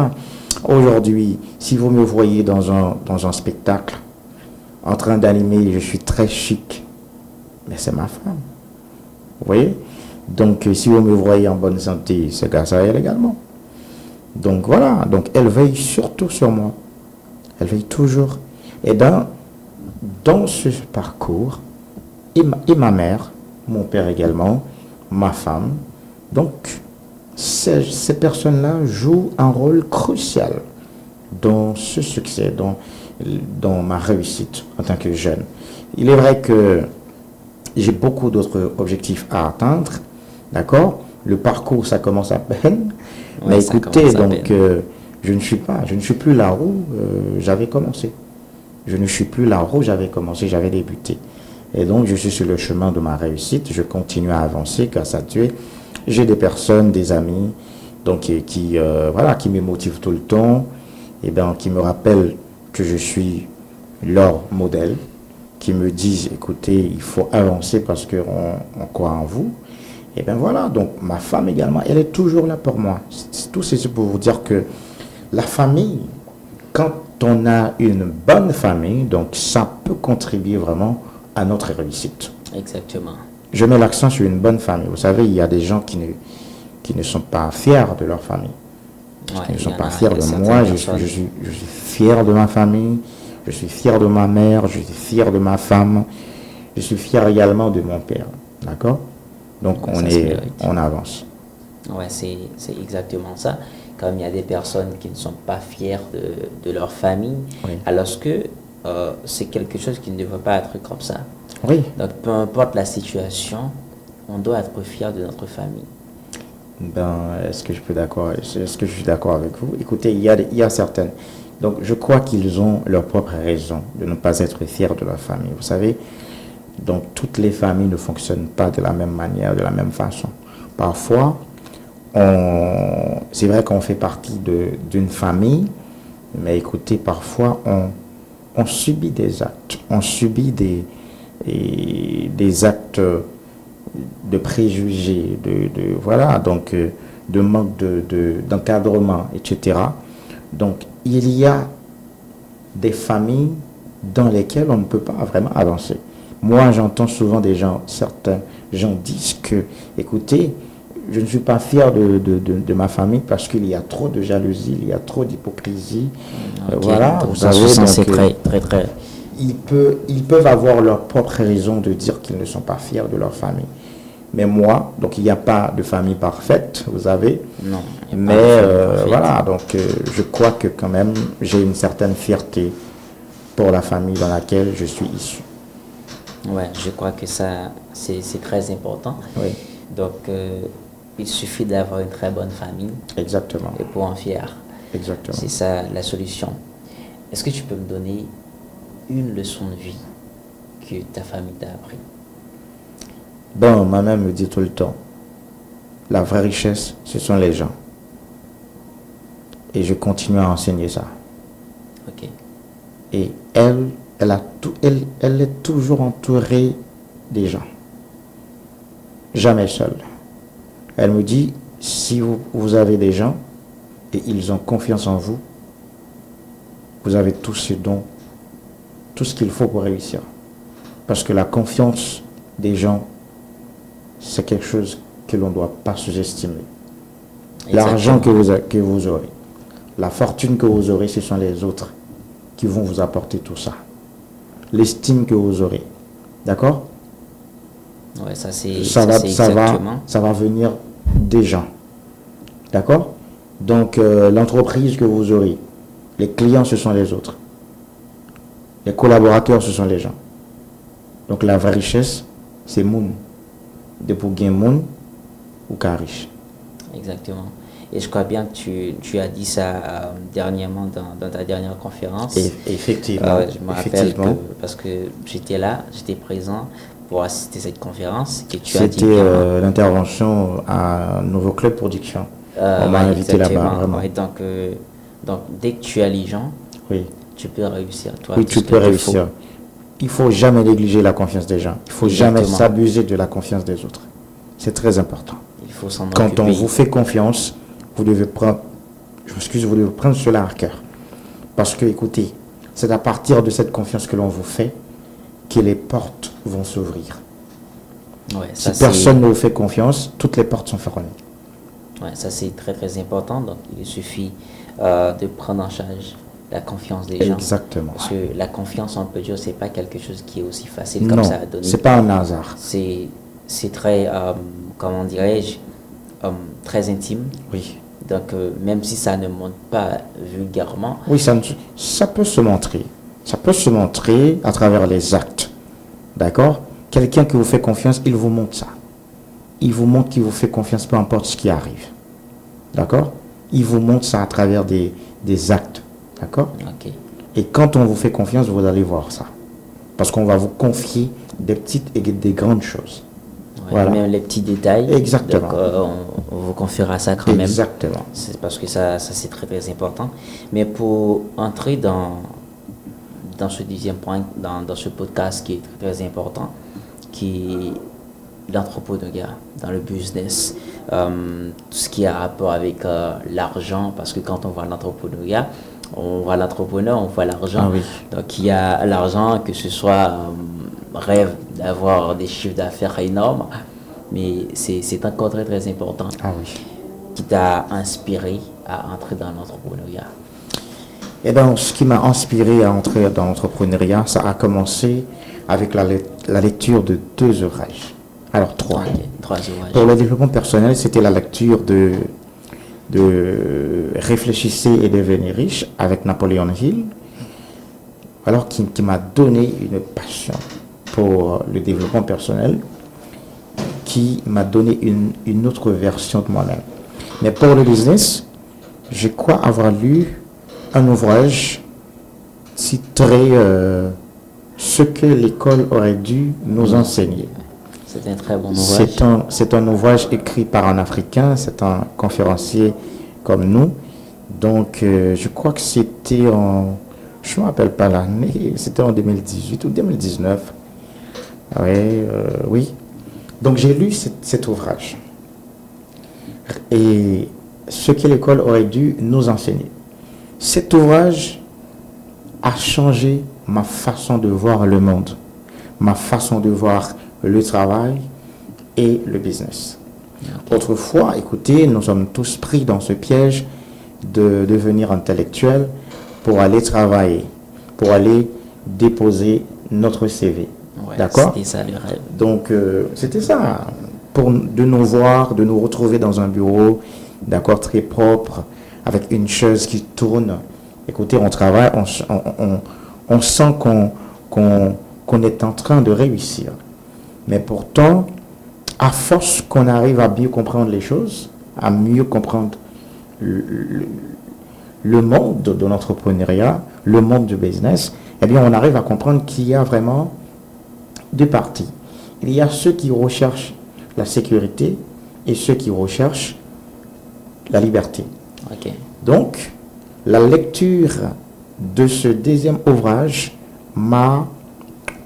Aujourd'hui, si vous me voyez dans un spectacle, en train d'animer, je suis très chic, mais c'est ma femme. Vous voyez? Donc, si vous me voyez en bonne santé, c'est grâce à elle également. Donc, voilà. Donc, elle veille surtout sur moi. Elle veille toujours. Et dans ce parcours, et ma mère, mon père également, ma femme, donc, ces personnes-là jouent un rôle crucial dans ce succès, dans ma réussite en tant que jeune. Il est vrai que j'ai beaucoup d'autres objectifs à atteindre, d'accord? Le parcours, ça commence à peine. Ouais, Mais ça écoutez, commence à donc, peine. je ne suis plus là où j'avais commencé. Je ne suis plus là où j'avais commencé, j'avais débuté. Et donc, je suis sur le chemin de ma réussite. Je continue à avancer grâce à Dieu. J'ai des personnes, des amis, donc, voilà, qui me motivent tout le temps, et ben, qui me rappellent que je suis leur modèle, qui me disent, écoutez, il faut avancer parce qu'on croit en vous. Et bien voilà, donc ma femme également, elle est toujours là pour moi. Tout c'est pour vous dire que la famille, quand on a une bonne famille, donc ça peut contribuer vraiment à notre réussite. Exactement. Je mets l'accent sur une bonne famille. Vous savez, il y a des gens qui ne sont pas fiers de leur famille. Ouais, Qui ne il y sont en pas a- fiers il y a de certaines moi. personnes. Je suis fier de ma famille. Je suis fier de ma mère. Je suis fier de ma femme. Je suis fier également de mon père. D'accord? Donc Ouais, ça se mérite. on avance. Ouais, c'est exactement ça. Comme il y a des personnes qui ne sont pas fières de leur famille, Oui. alors que c'est quelque chose qui ne devrait pas être comme ça. Oui. Donc, peu importe la situation, on doit être fier de notre famille. Ben, est-ce que je suis d'accord avec vous? Écoutez, il y a certaines. Donc, je crois qu'ils ont leur propre raison de ne pas être fiers de leur famille. Vous savez, donc toutes les familles ne fonctionnent pas de la même manière, de la même façon. Parfois, c'est vrai qu'on fait partie d'une famille, mais écoutez, parfois, on subit des actes. On subit des actes de préjugés, voilà, donc de manque d'encadrement, etc. Donc, il y a des familles dans lesquelles on ne peut pas vraiment avancer. Moi, j'entends souvent certains gens disent que, écoutez, je ne suis pas fier de ma famille parce qu'il y a trop de jalousie, il y a trop d'hypocrisie. Ok. Voilà, Donc, vous dans ce savez, sens, c'est donc, très. ils peuvent avoir leur propre raison de dire qu'ils ne sont pas fiers de leur famille. Mais moi, donc il n'y a pas de famille parfaite, vous savez. Non. il y a Mais pas de famille parfaite. voilà, donc je crois que quand même, j'ai une certaine fierté pour la famille dans laquelle je suis issu. Ouais, je crois que ça, c'est très important. Oui, Donc, il suffit d'avoir une très bonne famille exactement. et pour en fier. Exactement. C'est ça la solution. Est-ce que tu peux me donner une leçon de vie que ta famille t'a appris? Bon, ma mère me dit tout le temps, la vraie richesse, ce sont les gens. Et je continue à enseigner ça. Ok. Et elle est toujours entourée des gens. Jamais seule. Elle me dit, si vous avez des gens et ils ont confiance en vous, vous avez tout ce qu'il faut pour réussir. Parce que la confiance des gens, c'est quelque chose que l'on ne doit pas sous-estimer. L'argent que vous aurez, la fortune que vous aurez, ce sont les autres qui vont vous apporter tout ça. L'estime que vous aurez. D'accord? Ouais, ça c'est ça exactement. va venir des gens. D'accord? Donc, l'entreprise que vous aurez, les clients, ce sont les autres. Les collaborateurs, ce sont les gens. Donc, la vraie richesse, c'est moun. De pour gagner moun ou qu'à riche. Exactement. Et je crois bien que tu as dit ça dernièrement dans ta dernière conférence. Effectivement. Je me rappelle parce que j'étais là, j'étais présent pour assister à cette conférence. C'était l'intervention à Nouveau Club Production. On m'a invité là-bas, vraiment. Ouais, donc, dès que tu as les gens, oui, tu peux réussir. Toi, oui, tu peux réussir. Il ne faut jamais négliger la confiance des gens. Il ne faut jamais s'abuser de la confiance des autres. C'est très important. Il faut s'en Quand occuper. on vous fait confiance, vous devez prendre, je m'excuse, vous devez prendre cela à cœur. Parce que, écoutez, c'est à partir de cette confiance que l'on vous fait que les portes vont s'ouvrir. Ouais, Si ça, personne ne vous fait confiance, toutes les portes sont fermées. ouais, ça c'est très très important. Donc il suffit de prendre en charge la confiance des gens. Exactement. Parce que la confiance, on peut dire, c'est pas quelque chose qui est aussi facile comme Non, ça à donner. c'est pas un hasard. C'est très, comment dirais-je, très intime. Oui. Donc même si ça ne monte pas vulgairement. Oui, ça peut se montrer. Ça peut se montrer à travers les actes. D'accord? Quelqu'un qui vous fait confiance, il vous montre ça. Il vous montre qu'il vous fait confiance, peu importe ce qui arrive. D'accord? Il vous montre ça à travers des actes. D'accord? Ok. Et quand on vous fait confiance, vous allez voir ça. Parce qu'on va vous confier des petites et des grandes choses. Ouais, Voilà. même les petits détails. Exactement. Donc on vous confiera ça quand même. Exactement. C'est parce que ça c'est très très important. Mais pour entrer dans ce deuxième point, dans ce podcast qui est très très important, qui est l'entrepreneuriat, dans le business, tout ce qui a rapport avec l'argent, parce que quand on voit l'entrepreneuriat, on voit l'entrepreneur, on voit l'argent. Ah oui. Donc il y a l'argent, que ce soit rêve d'avoir des chiffres d'affaires énormes, mais c'est encore très très important. Ah oui. Qui t'a inspiré à entrer dans l'entrepreneuriat? Eh bien, ce qui m'a inspiré à entrer dans l'entrepreneuriat, ça a commencé avec la lecture de 2 ouvrages. Alors 3. Ok, 3 ouvrages. Pour le développement personnel, c'était la lecture de Réfléchissez et devenez riche avec Napoléon Hill, alors qui m'a donné une passion pour le développement personnel, qui m'a donné une autre version de moi-même. Mais pour le business, je crois avoir lu un ouvrage titré Ce que l'école aurait dû nous enseigner. C'est un très bon ouvrage. C'est un ouvrage écrit par un Africain, c'est un conférencier comme nous. Donc, je crois que c'était je ne me rappelle pas l'année, c'était en 2018 ou 2019. Oui. Donc, j'ai lu cet ouvrage. Et ce que l'école aurait dû nous enseigner. Cet ouvrage a changé ma façon de voir le monde, ma façon de voir le travail et le business. Autrefois, écoutez, nous sommes tous pris dans ce piège de devenir intellectuel pour aller travailler, pour aller déposer notre CV. Ouais, d'accord? C'était ça le rêve. Donc, c'était ça. De nous voir, de nous retrouver dans un bureau, d'accord, très propre, avec une chaise qui tourne. Écoutez, on travaille, on sent qu'on est en train de réussir. Mais pourtant, à force qu'on arrive à mieux comprendre les choses, à mieux comprendre le monde de l'entrepreneuriat, le monde du business, eh bien, on arrive à comprendre qu'il y a vraiment 2 parties. Il y a ceux qui recherchent la sécurité et ceux qui recherchent la liberté. Ok. Donc, la lecture de ce 2e ouvrage m'a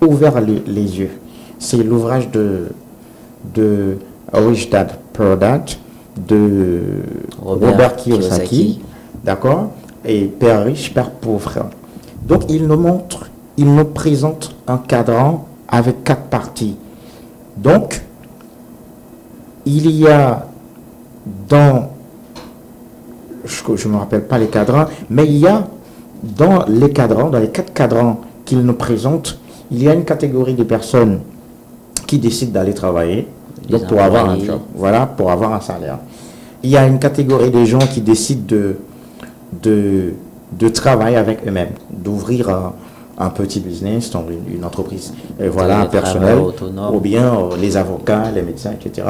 ouvert les yeux. C'est l'ouvrage de Rich Dad Poor Dad de Robert Kiyosaki, d'accord, et Père riche, Père pauvre. Donc, il nous présente un cadran avec 4 parties. Donc, il y a je ne me rappelle pas les cadrans, mais il y a dans les 4 cadrans qu'il nous présente, il y a une catégorie de personnes qui décident d'aller travailler, donc pour avoir un job, voilà, pour avoir un salaire. Il y a une catégorie de gens qui décident de travailler avec eux-mêmes, d'ouvrir un petit business, une entreprise, voilà, personnelle, ou bien les avocats, les médecins, etc.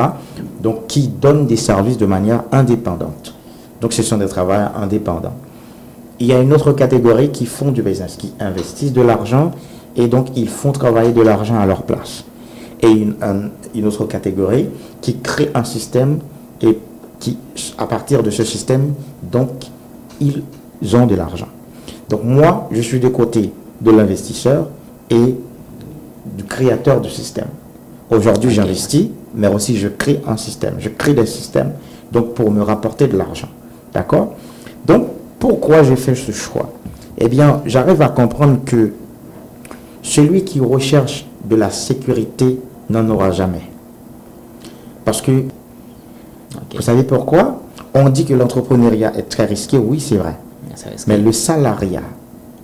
Donc, qui donnent des services de manière indépendante. Donc, ce sont des travailleurs indépendants. Il y a une autre catégorie qui font du business, qui investissent de l'argent et donc ils font travailler de l'argent à leur place. Et une autre catégorie qui crée un système et qui, à partir de ce système, donc, ils ont de l'argent. Donc, moi, je suis du côté de l'investisseur et du créateur du système. Aujourd'hui, j'investis, mais aussi je crée un système. Je crée des systèmes donc pour me rapporter de l'argent. D'accord? Donc, Pourquoi j'ai fait ce choix? Eh bien, j'arrive à comprendre que celui qui recherche de la sécurité n'en aura jamais. Parce que, vous savez pourquoi? On dit que l'entrepreneuriat est très risqué, oui, c'est vrai. Mais le salariat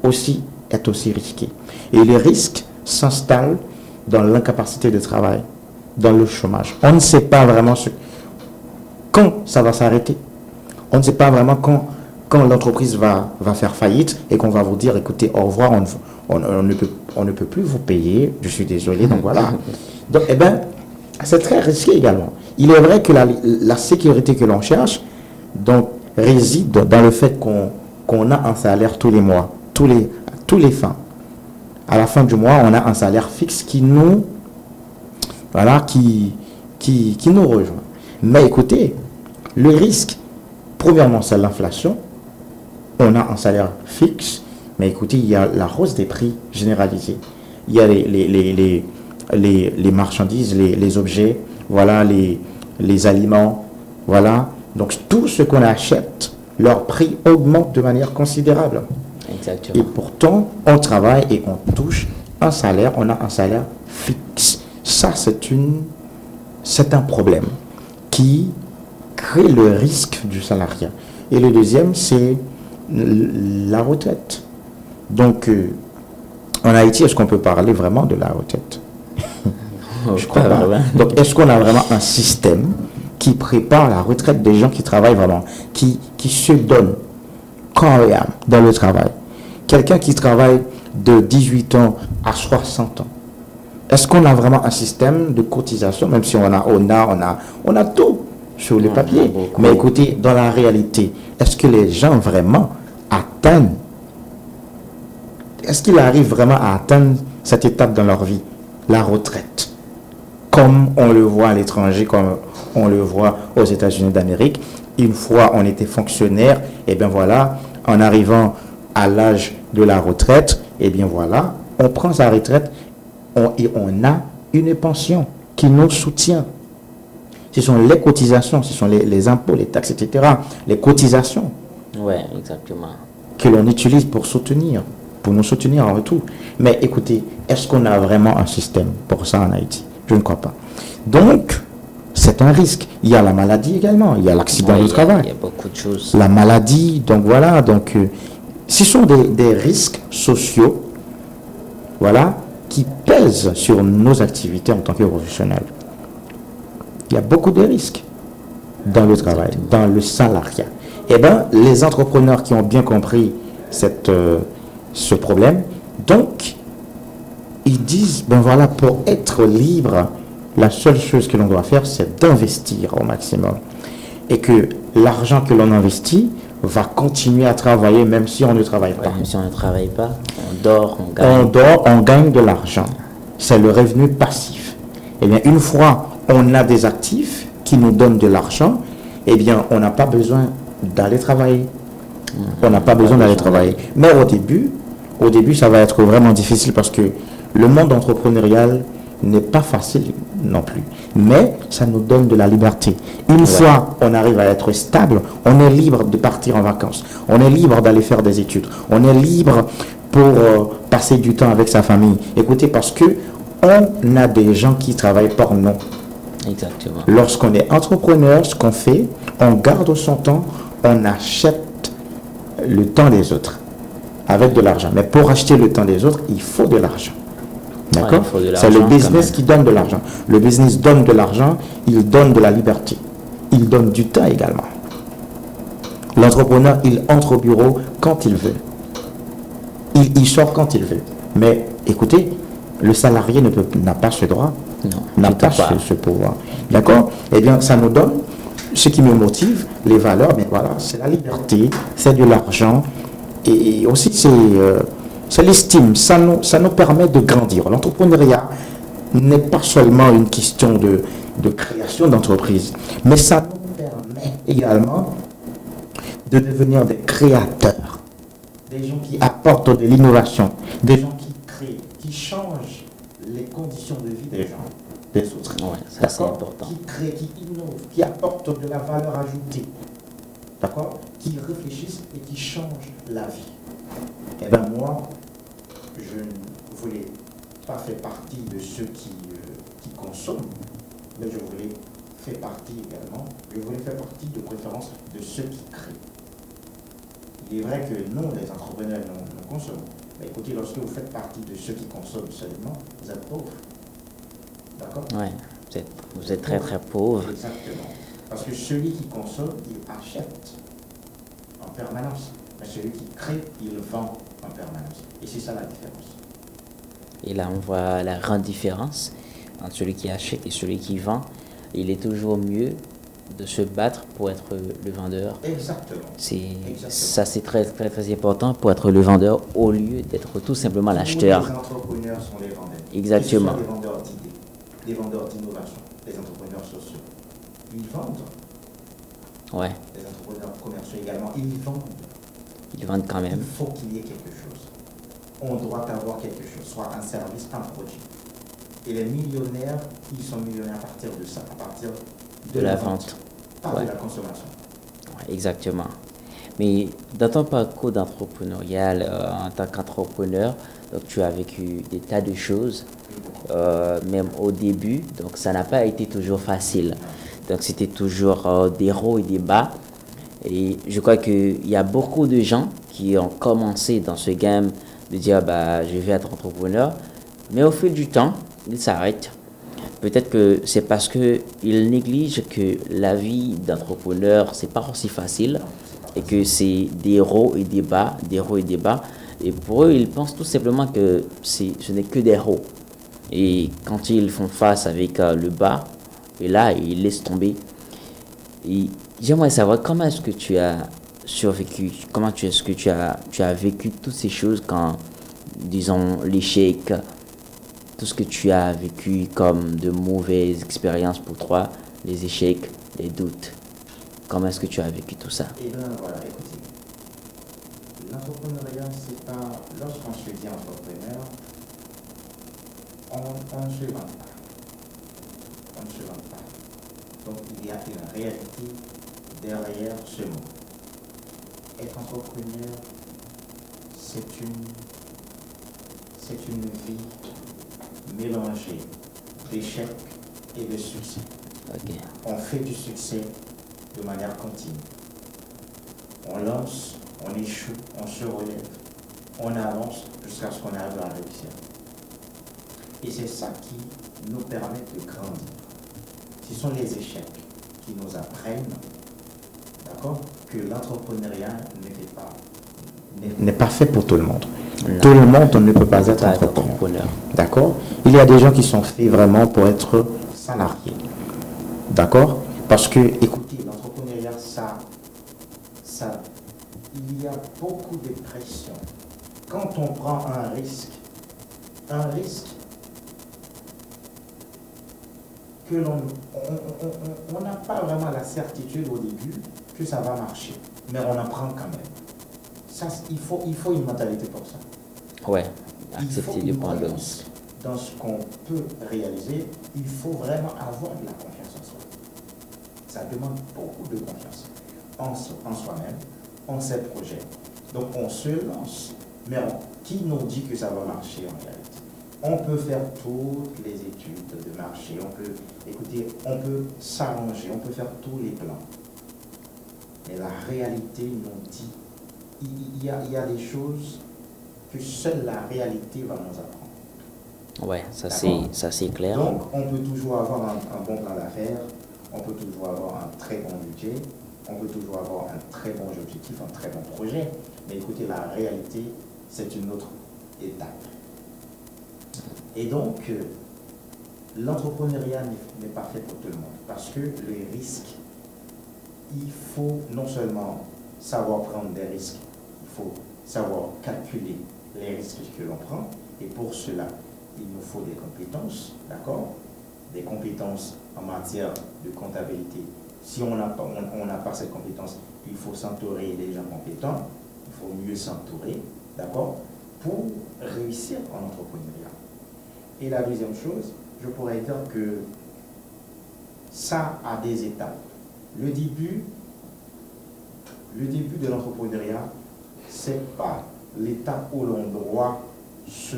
aussi est aussi risqué. Et les risques s'installent dans l'incapacité de travail, dans le chômage. On ne sait pas vraiment quand ça va s'arrêter. On ne sait pas vraiment quand l'entreprise va faire faillite et qu'on va vous dire, écoutez, au revoir, on ne peut plus vous payer, je suis désolé, donc voilà. Donc, eh bien, c'est très risqué également. Il est vrai que la sécurité que l'on cherche donc, réside dans le fait qu'on a un salaire tous les mois, tous les fins. À la fin du mois, on a un salaire fixe qui nous rejoint. Mais écoutez, le risque, premièrement, c'est l'inflation. On a un salaire fixe, mais écoutez, il y a la hausse des prix généralisée. Il y a les marchandises, les objets, voilà, les aliments, voilà. Donc tout ce qu'on achète, leur prix augmente de manière considérable. Exactement. Et pourtant, on travaille et on touche un salaire, on a un salaire fixe. Ça, c'est un problème qui crée le risque du salariat. Et le deuxième, c'est la retraite. Donc, en Haïti, est-ce qu'on peut parler vraiment de la retraite? Je crois pas. Donc, est-ce qu'on a vraiment un système qui prépare la retraite des gens qui travaillent vraiment, qui se donnent corps et âme dans le travail? Quelqu'un qui travaille de 18 ans à 60 ans. Est-ce qu'on a vraiment un système de cotisation, même si on a tout sur le papier? Mais écoutez, dans la réalité, est-ce que les gens vraiment atteignent, est-ce qu'ils arrivent vraiment à atteindre cette étape dans leur vie, la retraite, comme on le voit à l'étranger, comme on le voit aux États-Unis d'Amérique? Une fois on était fonctionnaire, et bien voilà, en arrivant à l'âge de la retraite, et bien voilà, on prend sa retraite et on a une pension qui nous soutient. Ce sont les cotisations, ce sont les impôts, les taxes, etc. Les cotisations. Oui, exactement. Que l'on utilise pour nous soutenir en retour. Mais écoutez, est-ce qu'on a vraiment un système pour ça en Haïti? Je ne crois pas. Donc, c'est un risque. Il y a la maladie également, il y a l'accident du travail. Il y a beaucoup de choses. La maladie, donc voilà, donc ce sont des risques sociaux, voilà, qui pèsent sur nos activités en tant que professionnels. Il y a beaucoup de risques dans le travail, dans le salariat. Eh bien, les entrepreneurs qui ont bien compris ce problème, donc, ils disent, ben voilà, pour être libre, la seule chose que l'on doit faire, c'est d'investir au maximum. Et que l'argent que l'on investit va continuer à travailler même si on ne travaille pas. Même si on ne travaille pas, on dort, on gagne. On dort, on gagne de l'argent. C'est le revenu passif. Eh bien, une fois on a des actifs qui nous donnent de l'argent, eh bien, on n'a pas besoin d'aller travailler. On n'a pas besoin d'aller travailler. Mais au début, ça va être vraiment difficile parce que le monde entrepreneurial n'est pas facile non plus. Mais ça nous donne de la liberté. Une fois on arrive à être stable, on est libre de partir en vacances. On est libre d'aller faire des études. On est libre pour passer du temps avec sa famille. Écoutez, parce que on a des gens qui travaillent pour nous. Exactement. Lorsqu'on est entrepreneur, ce qu'on fait, on garde son temps, on achète le temps des autres avec de l'argent. Mais pour acheter le temps des autres, il faut de l'argent. D'accord? C'est le business qui donne de l'argent. Le business donne de l'argent, il donne de la liberté. Il donne du temps également. L'entrepreneur, il entre au bureau quand il veut. Il sort quand il veut. Mais écoutez, le salarié n'a pas ce droit, n'a pas ce pouvoir. D'accord? Eh bien, ça nous donne ce qui me motive, les valeurs, mais voilà, c'est la liberté, c'est de l'argent, et aussi c'est l'estime, ça nous permet de grandir. L'entrepreneuriat n'est pas seulement une question de création d'entreprise, mais ça nous permet également de devenir des créateurs, des gens qui apportent de l'innovation, des gens qui créent, qui changent les conditions de vie des gens, des autres. Ouais, ça c'est important. Qui créent, qui innovent, qui apportent de la valeur ajoutée. D'accord? qui réfléchissent et qui changent la vie. Et bien moi, je ne voulais pas faire partie de ceux qui consomment, mais je voulais faire partie également, je voulais faire partie de préférence de ceux qui créent. Il est vrai que nous, les entrepreneurs, nous consommons. Mais écoutez, lorsque vous faites partie de ceux qui consomment seulement, vous êtes pauvre. D'accord? Ouais, vous êtes très très pauvre. Exactement. Parce que celui qui consomme, il achète en permanence. Mais celui qui crée, il vend en permanence. Et c'est ça la différence. Et là, on voit la grande différence entre celui qui achète et celui qui vend. Il est toujours mieux de se battre pour être le vendeur. Exactement. Ça, c'est très, très, très important pour être le vendeur au lieu d'être tout simplement l'acheteur. Les entrepreneurs sont les vendeurs. Exactement. Ce sont des vendeurs d'idées, des vendeurs d'innovation, des entrepreneurs sociaux. Ils vendent. Ouais. Les entrepreneurs commerciaux également, ils vendent. Ils vendent quand même. Il faut qu'il y ait quelque chose. On doit avoir quelque chose, soit un service, un produit. Et les millionnaires, ils sont millionnaires à partir de ça, à partir de la vente. Pas de la consommation. Ouais, exactement. Mais dans ton parcours d'entrepreneurial, en tant qu'entrepreneur, donc tu as vécu des tas de choses, même au début, donc ça n'a pas été toujours facile. Donc c'était toujours des hauts et des bas. Et je crois qu'il y a beaucoup de gens qui ont commencé dans ce game de dire bah, je vais être entrepreneur, mais au fil du temps, ils s'arrêtent. Peut-être que c'est parce qu'ils négligent que la vie d'entrepreneur, c'est pas aussi facile et que c'est des hauts et des bas, des hauts et des bas. Et pour eux, ils pensent tout simplement que ce n'est que des hauts. Et quand ils font face avec le bas, et là, ils laissent tomber. Et j'aimerais savoir comment est-ce que tu as survécu, comment est-ce que tu as vécu toutes ces choses quand, disons, l'échec, tout ce que tu as vécu comme de mauvaises expériences pour toi, les échecs, les doutes. Comment est-ce que tu as vécu tout ça? Eh bien, voilà, écoutez, l'entrepreneuriat, c'est pas. Lorsqu'on se dit entrepreneur, on ne se vend pas. On ne se vend pas. Donc, il y a une réalité derrière ce mot. Être entrepreneur, c'est une vie mélangée d'échecs et de succès. Ok. On fait du succès de manière continue. On lance, on échoue, on se relève, on avance jusqu'à ce qu'on arrive à réussir. Et c'est ça qui nous permet de grandir. Ce sont les échecs qui nous apprennent, d'accord, que l'entrepreneuriat n'est pas fait pour tout le monde. Non. Tout le monde ne peut pas être entrepreneur. D'accord? Il y a des gens qui sont faits vraiment pour être salariés. D'accord? Parce que, écoutez, l'entrepreneuriat, il y a beaucoup de pression. Quand on prend un risque que on n'a pas vraiment la certitude au début que ça va marcher, mais on en prend quand même. Ça, il faut une mentalité pour ça. Ouais, accepter de prendre le risque. Dans ce qu'on peut réaliser, il faut vraiment avoir de la confiance en soi. Ça demande beaucoup de confiance en soi-même, en ses projets. Donc on se lance, mais qui nous dit que ça va marcher en réalité? On peut faire toutes les études de marché, on peut s'arranger, on peut faire tous les plans. Mais la réalité nous dit, il y a des choses que seule la réalité va nous apprendre. Ouais, ça c'est clair. Donc, on peut toujours avoir un bon plan d'affaires, on peut toujours avoir un très bon budget, on peut toujours avoir un très bon objectif, un très bon projet. Mais écoutez, la réalité, c'est une autre étape. Et donc, l'entrepreneuriat n'est pas fait pour tout le monde. Parce que les risques, il faut non seulement savoir prendre des risques, il faut savoir calculer les risques que l'on prend. Et pour cela, il nous faut des compétences, d'accord? Des compétences en matière de comptabilité. Si on n'a pas cette compétence, il faut s'entourer des gens compétents, il faut mieux s'entourer, d'accord? Pour réussir en entrepreneuriat. Et la deuxième chose, je pourrais dire que ça a des étapes. Le début, le début de l'entrepreneuriat, c'est pas l'étape où l'on doit se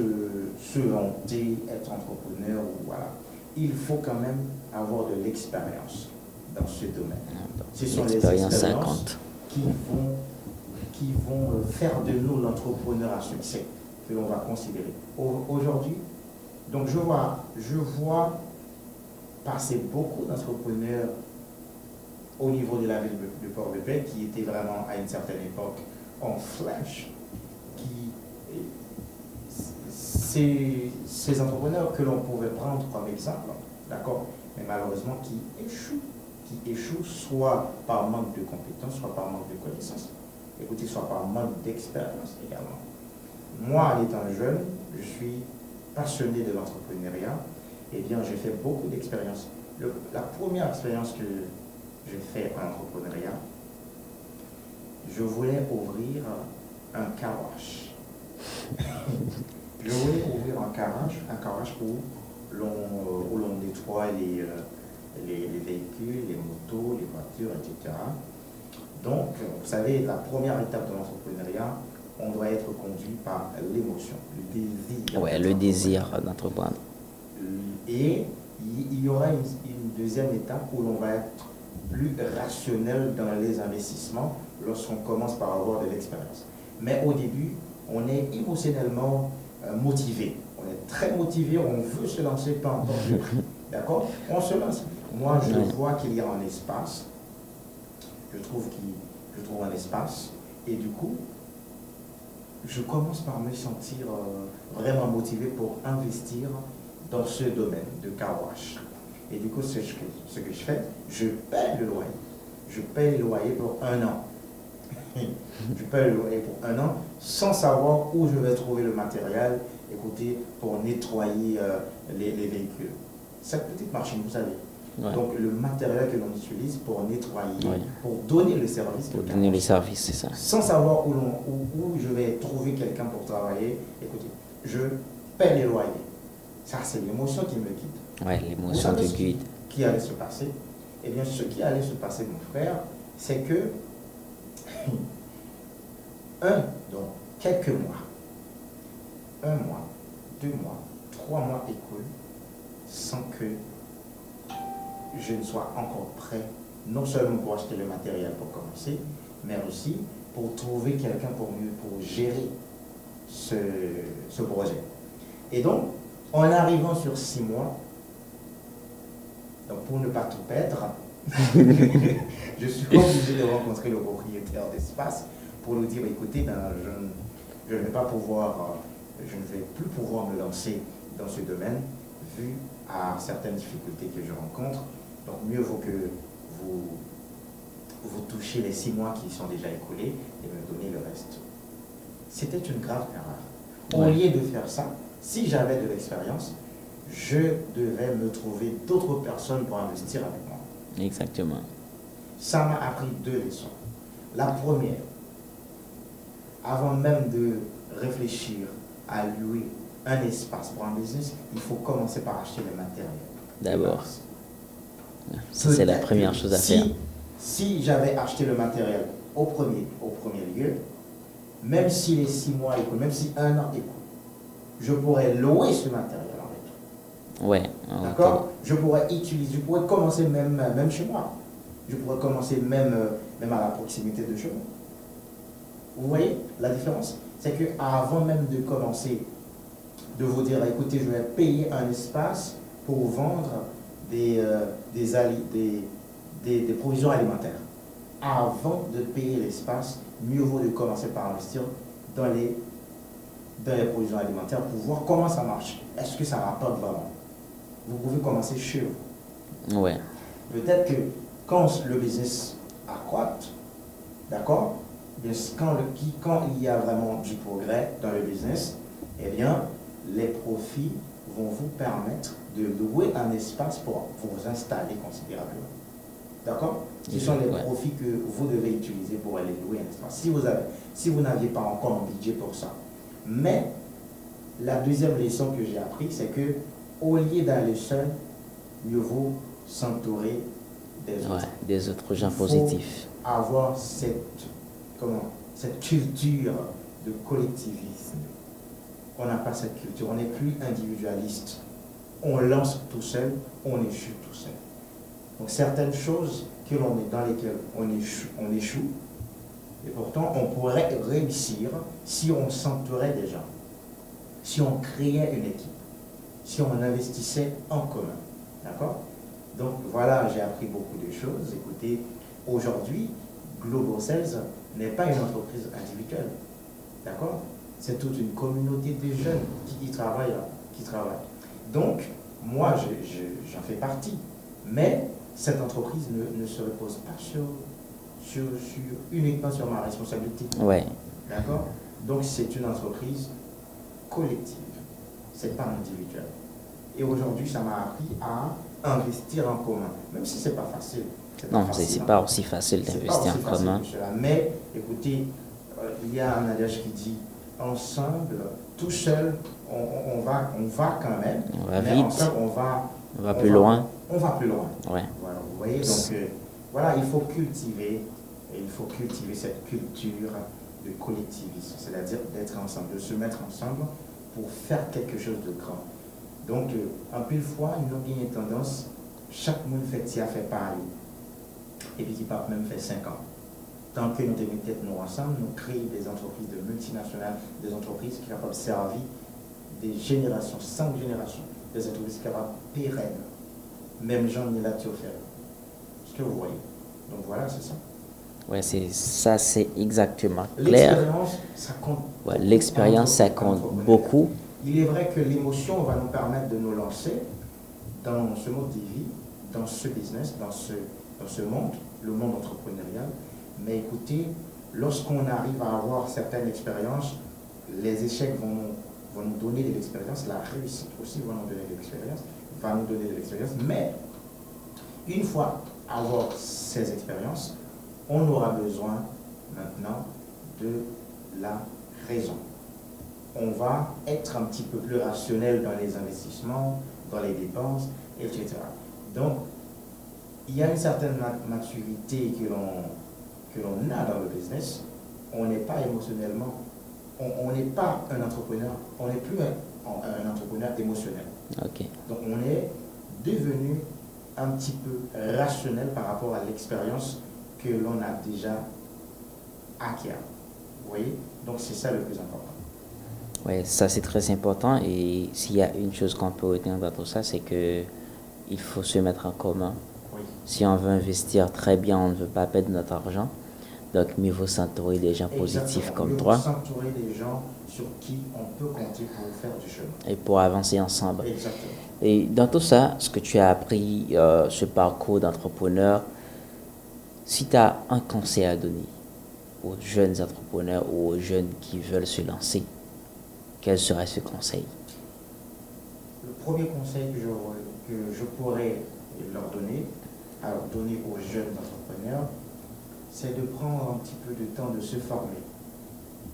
vanter, être entrepreneur ou voilà. Il faut quand même avoir de l'expérience dans ce domaine. Ce sont les expériences 50. qui vont faire de nous l'entrepreneur à succès que l'on va considérer. Aujourd'hui, donc je vois passer beaucoup d'entrepreneurs au niveau de la ville de Port-de-Paix qui étaient vraiment à une certaine époque en flèche, ces entrepreneurs que l'on pouvait prendre comme exemple, d'accord, mais malheureusement qui échouent soit par manque de compétences, soit par manque de connaissances, écoutez, soit par manque d'expérience également. Moi, étant jeune, je suis passionné de l'entrepreneuriat, et bien j'ai fait beaucoup d'expériences. La première expérience que j'ai fait en entrepreneuriat, je voulais ouvrir un car wash. Je voulais ouvrir un car wash où l'on nettoie les véhicules, les motos, les voitures, etc. Donc, vous savez, la première étape de l'entrepreneuriat, on doit être conduit par l'émotion, le désir. Ouais, le désir d'entreprendre. Et il y aura une deuxième étape où l'on va être plus rationnel dans les investissements lorsqu'on commence par avoir de l'expérience. Mais au début, on est émotionnellement motivé. On est très motivé, on veut se lancer, peu importe le prix. D'accord? On se lance. Moi, je vois qu'il y a un espace. Je trouve un espace. Et du coup, je commence par me sentir vraiment motivé pour investir dans ce domaine de car wash. Et du coup, ce que je fais, je paie le loyer. Je paie le loyer pour 1 an. Je paie le loyer pour 1 an sans savoir où je vais trouver le matériel, écoutez, pour nettoyer les véhicules. Cette petite machine, vous savez. Ouais. Donc, le matériel que l'on utilise pour nettoyer, pour donner le service. Pour donner le service, c'est ça. Sans savoir où je vais trouver quelqu'un pour travailler, écoutez, je paie les loyers. Ça, c'est l'émotion qui me guide. Ouais, l'émotion te guide. Qui allait se passer? Eh bien, ce qui allait se passer, mon frère, c'est que, donc, quelques mois, 1 mois, 2 mois, 3 mois écoulent sans que je ne sois encore prêt, non seulement pour acheter le matériel pour commencer, mais aussi pour trouver quelqu'un pour gérer ce projet. Et donc, en arrivant sur 6 mois, donc pour ne pas tout perdre, je suis obligé de rencontrer le propriétaire d'espace pour lui dire, écoutez, je ne vais plus pouvoir me lancer dans ce domaine vu à certaines difficultés que je rencontre. Donc mieux vaut que vous touchiez les 6 mois qui sont déjà écoulés et me donner le reste. C'était une grave erreur. Au lieu de faire ça, si j'avais de l'expérience, je devais me trouver d'autres personnes pour investir avec moi. Exactement. Ça m'a appris 2 leçons. La première, avant même de réfléchir à louer un espace pour un business, il faut commencer par acheter le matériel. D'abord. Ça, c'est la première chose à faire. Si j'avais acheté le matériel au premier lieu, même si les 6 mois écoulent, même si 1 an écoule, je pourrais louer ce matériel en retour. Ouais. D'accord? Je pourrais utiliser, je pourrais commencer même chez moi. Je pourrais commencer même à la proximité de chez moi. Vous voyez la différence? C'est qu'avant même de commencer, de vous dire, écoutez, je vais payer un espace pour vendre des provisions alimentaires. Avant de payer l'espace, mieux vaut de commencer par investir dans les provisions alimentaires pour voir comment ça marche. Est-ce que ça rapporte vraiment? Vous pouvez commencer chez vous. Ouais. Peut-être que quand le business accroît, d'accord, quand il y a vraiment du progrès dans le business, eh bien, les profits vont vous permettre de louer un espace pour vous installer considérablement. D'accord? Ce sont les profits que vous devez utiliser pour aller louer un espace. Si vous n'aviez pas encore un budget pour ça. Mais la deuxième leçon que j'ai appris, c'est que au lieu d'aller seul, mieux vaut s'entourer des autres. Des autres gens positifs. Avoir cette cette culture de collectivisme. On n'a pas cette culture, on n'est plus individualiste. On lance tout seul, on échoue tout seul. Donc certaines choses dans lesquelles on échoue, et pourtant on pourrait réussir si on s'entourait des gens, si on créait une équipe, si on investissait en commun. D'accord? Donc voilà, j'ai appris beaucoup de choses. Écoutez, aujourd'hui, Global Sales n'est pas une entreprise individuelle. D'accord? C'est toute une communauté de jeunes qui travaillent. Donc, moi, j'en fais partie. Mais cette entreprise ne se repose pas uniquement sur ma responsabilité. Ouais. D'accord? Donc, c'est une entreprise collective. C'est pas individuel. Et aujourd'hui, ça m'a appris à investir en commun. Même si c'est pas facile. Non, c'est pas aussi facile d'investir en commun. Mais, écoutez, il y a un adage qui dit ensemble, tout seul, on va quand même. On va mais vite. Ensemble, on va plus loin. On va plus loin. Ouais. Voilà, vous voyez, donc voilà, il faut cultiver cette culture de collectivisme, c'est-à-dire d'être ensemble, de se mettre ensemble pour faire quelque chose de grand. Donc, en pile fois, nous avons une tendance, chaque monde fait pareil. Et puis qui part même fait 5 ans. Tant que nous devons être nous ensemble, nous créons des entreprises de multinationales, des entreprises qui sont capables de servir des générations, 5 générations, des entreprises capables pérennes. Même gens n'y l'a offert. Ce que vous voyez. Donc voilà, c'est ça. Ouais, c'est exactement clair. L'expérience, ça compte. Ouais, l'expérience, ça compte beaucoup. Il est vrai que l'émotion va nous permettre de nous lancer dans ce mode de vie, dans ce business, dans ce monde, le monde entrepreneurial. Mais écoutez, lorsqu'on arrive à avoir certaines expériences, les échecs vont nous donner de l'expérience, la réussite aussi va nous donner de l'expérience, mais une fois avoir ces expériences, on aura besoin maintenant de la raison. On va être un petit peu plus rationnel dans les investissements, dans les dépenses, etc. Donc, il y a une certaine maturité que l'on a dans le business. On n'est pas émotionnellement, on n'est pas un entrepreneur, on n'est plus un entrepreneur émotionnel. Okay. Donc, on est devenu un petit peu rationnel par rapport à l'expérience que l'on a déjà acquis. Vous voyez? Donc, c'est ça le plus important. Oui, ça c'est très important. Et s'il y a une chose qu'on peut retenir dans tout ça, c'est que il faut se mettre en commun. Oui. Si on veut investir très bien, on ne veut pas perdre notre argent. Donc, mieux vaut s'entourer des gens positifs comme toi. S'entourer des gens sur qui on peut compter pour faire du chemin. Et pour avancer ensemble. Exactement. Et dans tout ça, ce que tu as appris, ce parcours d'entrepreneur, si tu as un conseil à donner aux jeunes entrepreneurs ou aux jeunes qui veulent se lancer, quel serait ce conseil? Le premier conseil que je pourrais leur donner aux jeunes entrepreneurs, c'est de prendre un petit peu de temps de se former.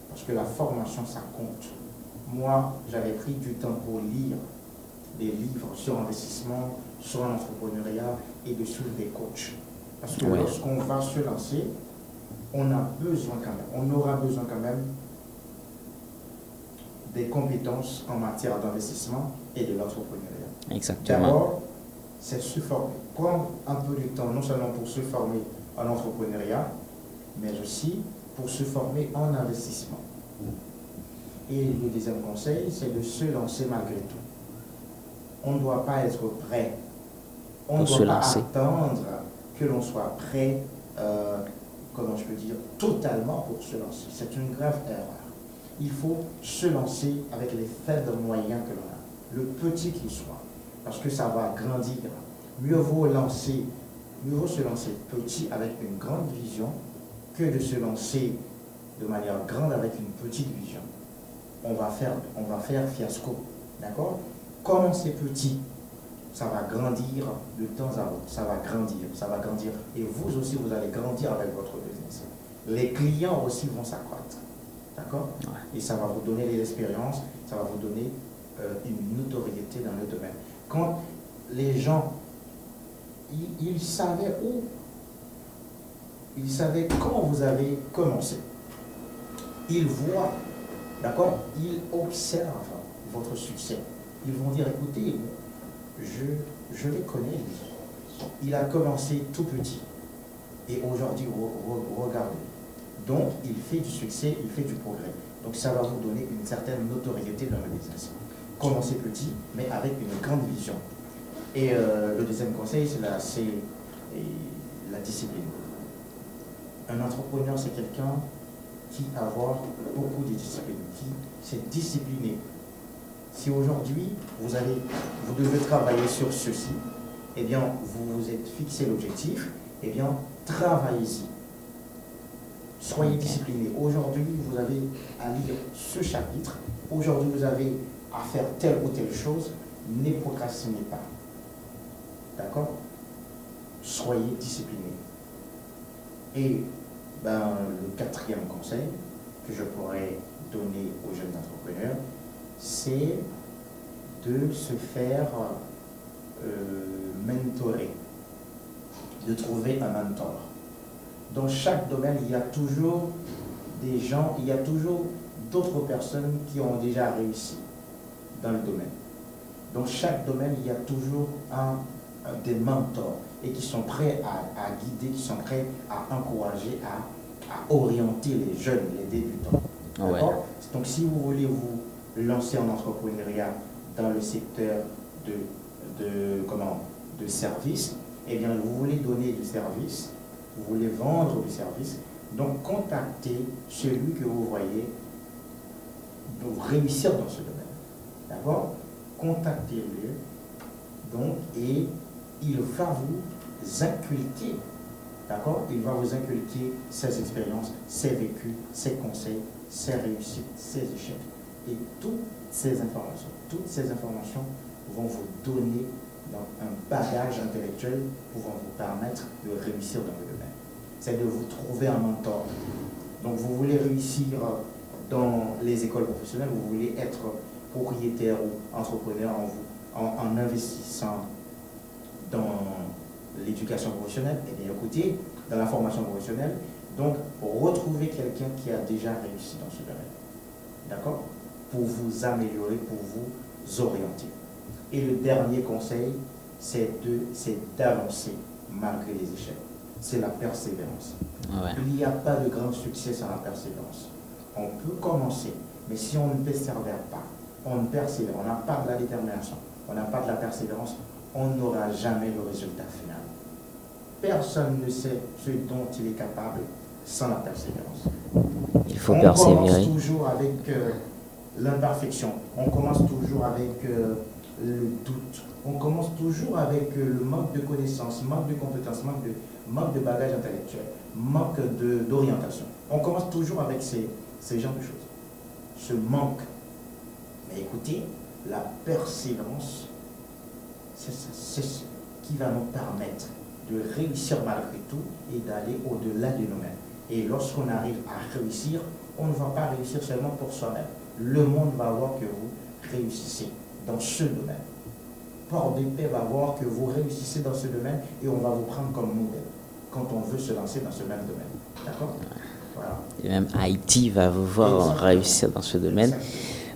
Parce que la formation, ça compte. Moi, j'avais pris du temps pour lire des livres sur investissement, sur l'entrepreneuriat et de suivre des coachs. Parce que lorsqu'on va se lancer, on aura besoin quand même des compétences en matière d'investissement et de l'entrepreneuriat. Exactement. D'abord, c'est se former. Prendre un peu de temps, non seulement pour se former en entrepreneuriat, mais aussi pour se former en investissement. Et le deuxième conseil, c'est de se lancer malgré tout. On ne doit pas être prêt. On ne doit pas attendre que l'on soit prêt, totalement pour se lancer. C'est une grave erreur. Il faut se lancer avec les faibles moyens que l'on a, le petit qu'il soit, parce que ça va grandir. Mieux vaut se lancer petit avec une grande vision que de se lancer de manière grande avec une petite vision. On va faire fiasco, d'accord? Commencez petit, ça va grandir de temps à autre, ça va grandir, et vous aussi vous allez grandir avec votre business. Les clients aussi vont s'accroître, d'accord? Ouais. Et ça va vous donner de l'expérience, ça va vous donner une notoriété dans le domaine. Quand les gens, ils savaient quand vous avez commencé. ils voient, d'accord, ils observent votre succès. Ils vont dire, écoutez, je les connais, lui. Il a commencé tout petit. Et aujourd'hui, regardez. Donc, il fait du succès, il fait du progrès. Donc, ça va vous donner une certaine notoriété dans le business. Commencez petit, mais avec une grande vision. Et le deuxième conseil, c'est la discipline. Un entrepreneur, c'est quelqu'un qui a beaucoup de discipline, qui s'est discipliné. Si aujourd'hui, vous devez travailler sur ceci, eh bien, vous vous êtes fixé l'objectif, eh bien, travaillez-y. Soyez discipliné. Aujourd'hui, vous avez à lire ce chapitre. Aujourd'hui, vous avez à faire telle ou telle chose. Ne procrastinez pas. D'accord? Soyez discipliné. Et le quatrième conseil que je pourrais donner aux jeunes entrepreneurs, c'est de se faire mentorer, de trouver un mentor. Dans chaque domaine, il y a toujours des gens, il y a toujours d'autres personnes qui ont déjà réussi dans le domaine. Dans chaque domaine, il y a toujours des mentors et qui sont prêts à guider, qui sont prêts à encourager, à orienter les jeunes, les débutants. Ouais. Donc, si vous voulez vous lancer en entrepreneuriat dans le secteur de service, eh bien, vous voulez donner du service, vous voulez vendre du service, donc contactez celui que vous voyez réussir dans ce domaine. D'accord? Contactez-le, donc, et il va vous inculquer, d'accord? Il va vous inculquer ses expériences, ses vécus, ses conseils, ses réussites, ses échecs. Et toutes ces informations vont vous donner un bagage intellectuel pouvant vous permettre de réussir dans le domaine. C'est de vous trouver un mentor. Donc vous voulez réussir dans les écoles professionnelles, vous voulez être propriétaire ou entrepreneur en investissant dans l'éducation professionnelle, et bien écoutez, dans la formation professionnelle, donc retrouvez quelqu'un qui a déjà réussi dans ce domaine. D'accord? Pour vous améliorer, pour vous orienter. Et le dernier conseil, c'est d'avancer malgré les échecs. C'est la persévérance. Ouais. Il n'y a pas de grand succès sans la persévérance. On peut commencer, mais si on ne persévère pas, on ne persévère, on n'a pas de la détermination, on n'a pas de la persévérance, on n'aura jamais le résultat final. Personne ne sait ce dont il est capable sans la persévérance. Il faut persévérer. On commence toujours avec l'imperfection, on commence toujours avec le doute, on commence toujours avec le manque de connaissances, manque de compétences, manque de bagage intellectuel, manque d'orientation. On commence toujours avec ces genres de choses. Ce manque. Mais écoutez, la persévérance, c'est ce qui va nous permettre de réussir malgré tout et d'aller au-delà de nous-mêmes. Et lorsqu'on arrive à réussir, on ne va pas réussir seulement pour soi-même. Le monde va voir que vous réussissez dans ce domaine. Port de Paix va voir que vous réussissez dans ce domaine et on va vous prendre comme modèle quand on veut se lancer dans ce même domaine. D'accord? Voilà. Et même Haïti va vous voir réussir dans ce domaine.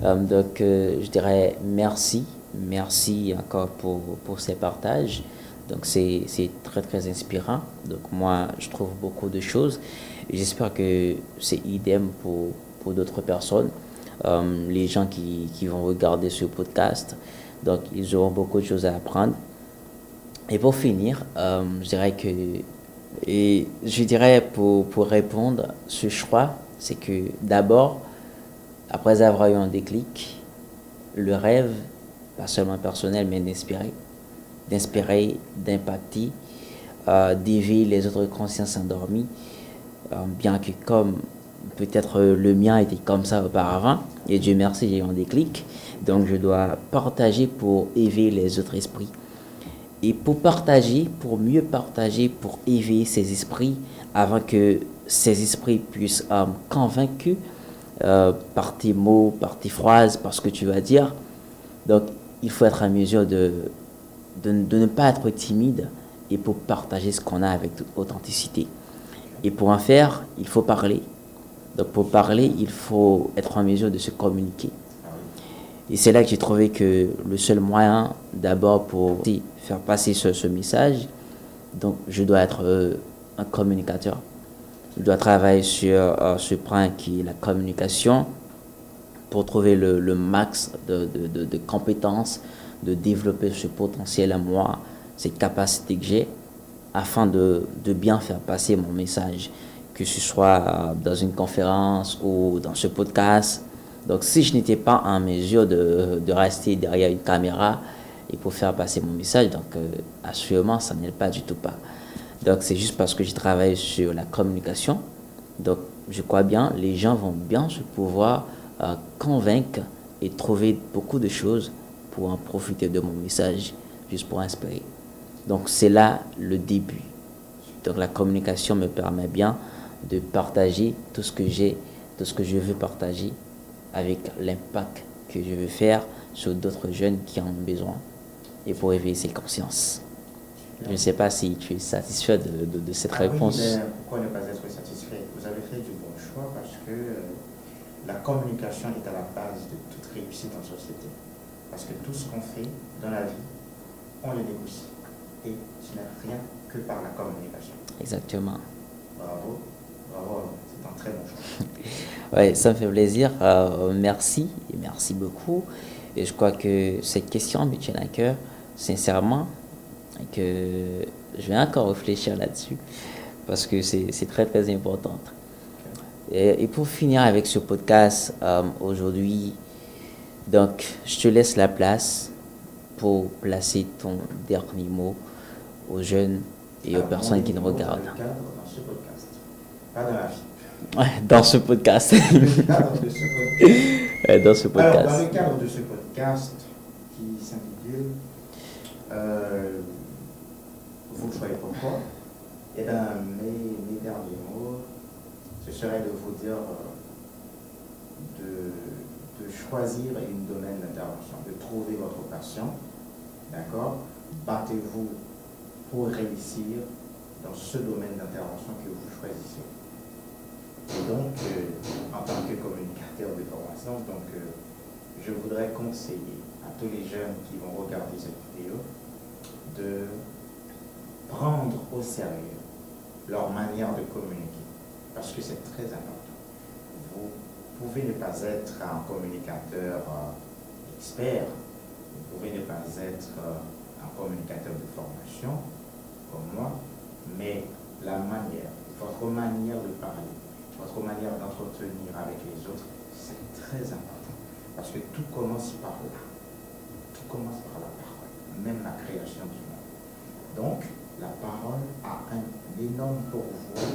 Donc, je dirais merci. Merci encore pour ces partages. Donc, c'est très, très inspirant. Donc, moi, je trouve beaucoup de choses. Et j'espère que c'est idem pour d'autres personnes. Les gens qui vont regarder ce podcast. Donc, ils auront beaucoup de choses à apprendre. Et pour finir, je dirais pour répondre, ce choix, c'est que d'abord, après avoir eu un déclic, le rêve, pas seulement personnel, mais d'inspirer, d'impacter, d'éveiller les autres consciences endormies, bien que comme peut-être le mien était comme ça auparavant, et Dieu merci, j'ai eu un déclic, donc je dois partager pour éveiller les autres esprits. Et pour partager, pour mieux partager, pour éveiller ces esprits, avant que ces esprits puissent convaincre par tes mots, par tes phrases, par ce que tu vas dire. Donc, il faut être en mesure de ne pas être timide et pour partager ce qu'on a avec toute authenticité. Et pour en faire, il faut parler. Donc pour parler, il faut être en mesure de se communiquer. Ah Et c'est là que j'ai trouvé que le seul moyen, d'abord pour faire passer ce message, donc je dois être un communicateur. Je dois travailler sur ce point qui est la communication pour trouver le max de compétences, de développer ce potentiel à moi, cette capacité que j'ai, afin de bien faire passer mon message, que ce soit dans une conférence ou dans ce podcast. Donc si je n'étais pas en mesure de rester derrière une caméra et pour faire passer mon message, donc assurément ça n'aide pas du tout pas. Donc c'est juste parce que je travaille sur la communication. Donc je crois bien, les gens vont bien se pouvoir convaincre et trouver beaucoup de choses pour en profiter de mon message, juste pour inspirer. Donc c'est là le début. Donc la communication me permet bien de partager tout ce que j'ai, tout ce que je veux partager avec l'impact que je veux faire sur d'autres jeunes qui en ont besoin et pour éveiller ses consciences. Je ne sais pas si tu es satisfait de cette réponse. Oui, mais pourquoi ne pas être satisfait? Vous avez fait du bon choix parce que la communication est à la base de toute réussite en société. Parce que tout ce qu'on fait dans la vie, on le négocie. Et ce n'est rien que par la communication. Exactement. Bravo, bravo, c'est un très bon choix. Oui, ça me fait plaisir. Merci et merci beaucoup. Et je crois que cette question me tient à cœur, sincèrement, et que je vais encore réfléchir là-dessus parce que c'est très très important. Et pour finir avec ce podcast aujourd'hui, donc je te laisse la place pour placer ton dernier mot aux jeunes et aux personnes qui nous regardent. Dans ce podcast, pas dans la vie. Ouais, dans ce podcast. Dans ce podcast. Alors, dans le cadre de ce podcast qui s'intitule Vous choisissez pourquoi, et bien mes derniers mots, ce serait de vous dire de choisir une domaine d'intervention, de trouver votre passion, d'accord? Battez-vous pour réussir dans ce domaine d'intervention que vous choisissez. Et donc, en tant que communicateur de formation, je voudrais conseiller à tous les jeunes qui vont regarder cette vidéo de prendre au sérieux leur manière de communiquer, parce que c'est très important. Vous pouvez ne pas être un communicateur expert, vous pouvez ne pas être un communicateur de formation, comme moi, mais la manière, votre manière de parler, votre manière d'entretenir avec les autres, c'est très important. Parce que tout commence par là. Tout commence par la parole, même la création du monde. Donc, la parole a un énorme pouvoir.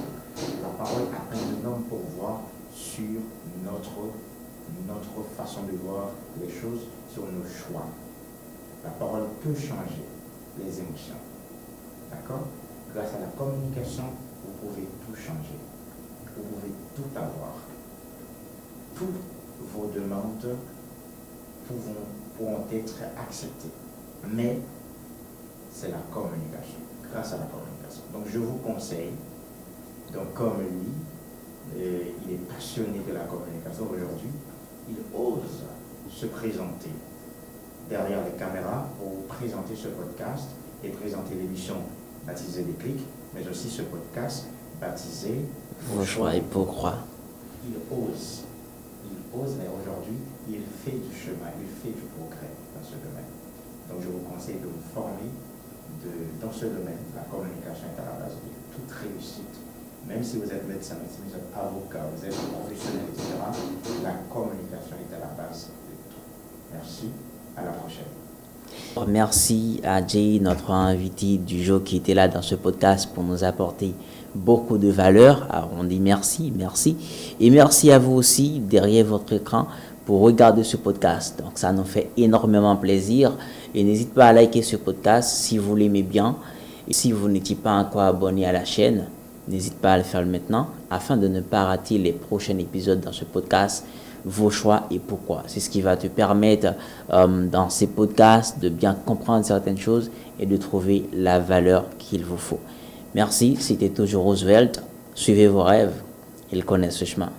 La parole a un énorme pouvoir sur notre façon de voir les choses, sur nos choix. La parole peut changer les émotions. D'accord? Grâce à la communication, vous pouvez tout changer. Vous pouvez tout avoir. Toutes vos demandes pourront être acceptées. Mais c'est la communication, grâce à la communication. Donc je vous conseille, donc comme lui, il est passionné de la communication aujourd'hui, il ose se présenter derrière les caméras pour présenter ce podcast et présenter l'émission baptisée Déclic, mais aussi ce podcast baptisé Vos choix et pourquoi. Il ose, mais aujourd'hui, il fait du chemin, il fait du progrès dans ce domaine. Donc je vous conseille de vous former dans ce domaine. La communication est à la base de toute réussite. Même si vous êtes médecin, même si vous êtes avocat, vous êtes professionnel, etc., la communication est à la base de tout. Merci, à la prochaine. Merci à Jay, notre invité du jour qui était là dans ce podcast pour nous apporter beaucoup de valeur. Alors on dit merci. Et merci à vous aussi derrière votre écran pour regarder ce podcast. Donc ça nous fait énormément plaisir. Et n'hésitez pas à liker ce podcast si vous l'aimez bien. Et si vous n'étiez pas encore abonné à la chaîne, n'hésitez pas à le faire maintenant afin de ne pas rater les prochains épisodes dans ce podcast. Vos choix et pourquoi. C'est ce qui va te permettre dans ces podcasts de bien comprendre certaines choses et de trouver la valeur qu'il vous faut. Merci, c'était toujours Roosevelt. Suivez vos rêves, ils connaissent ce chemin.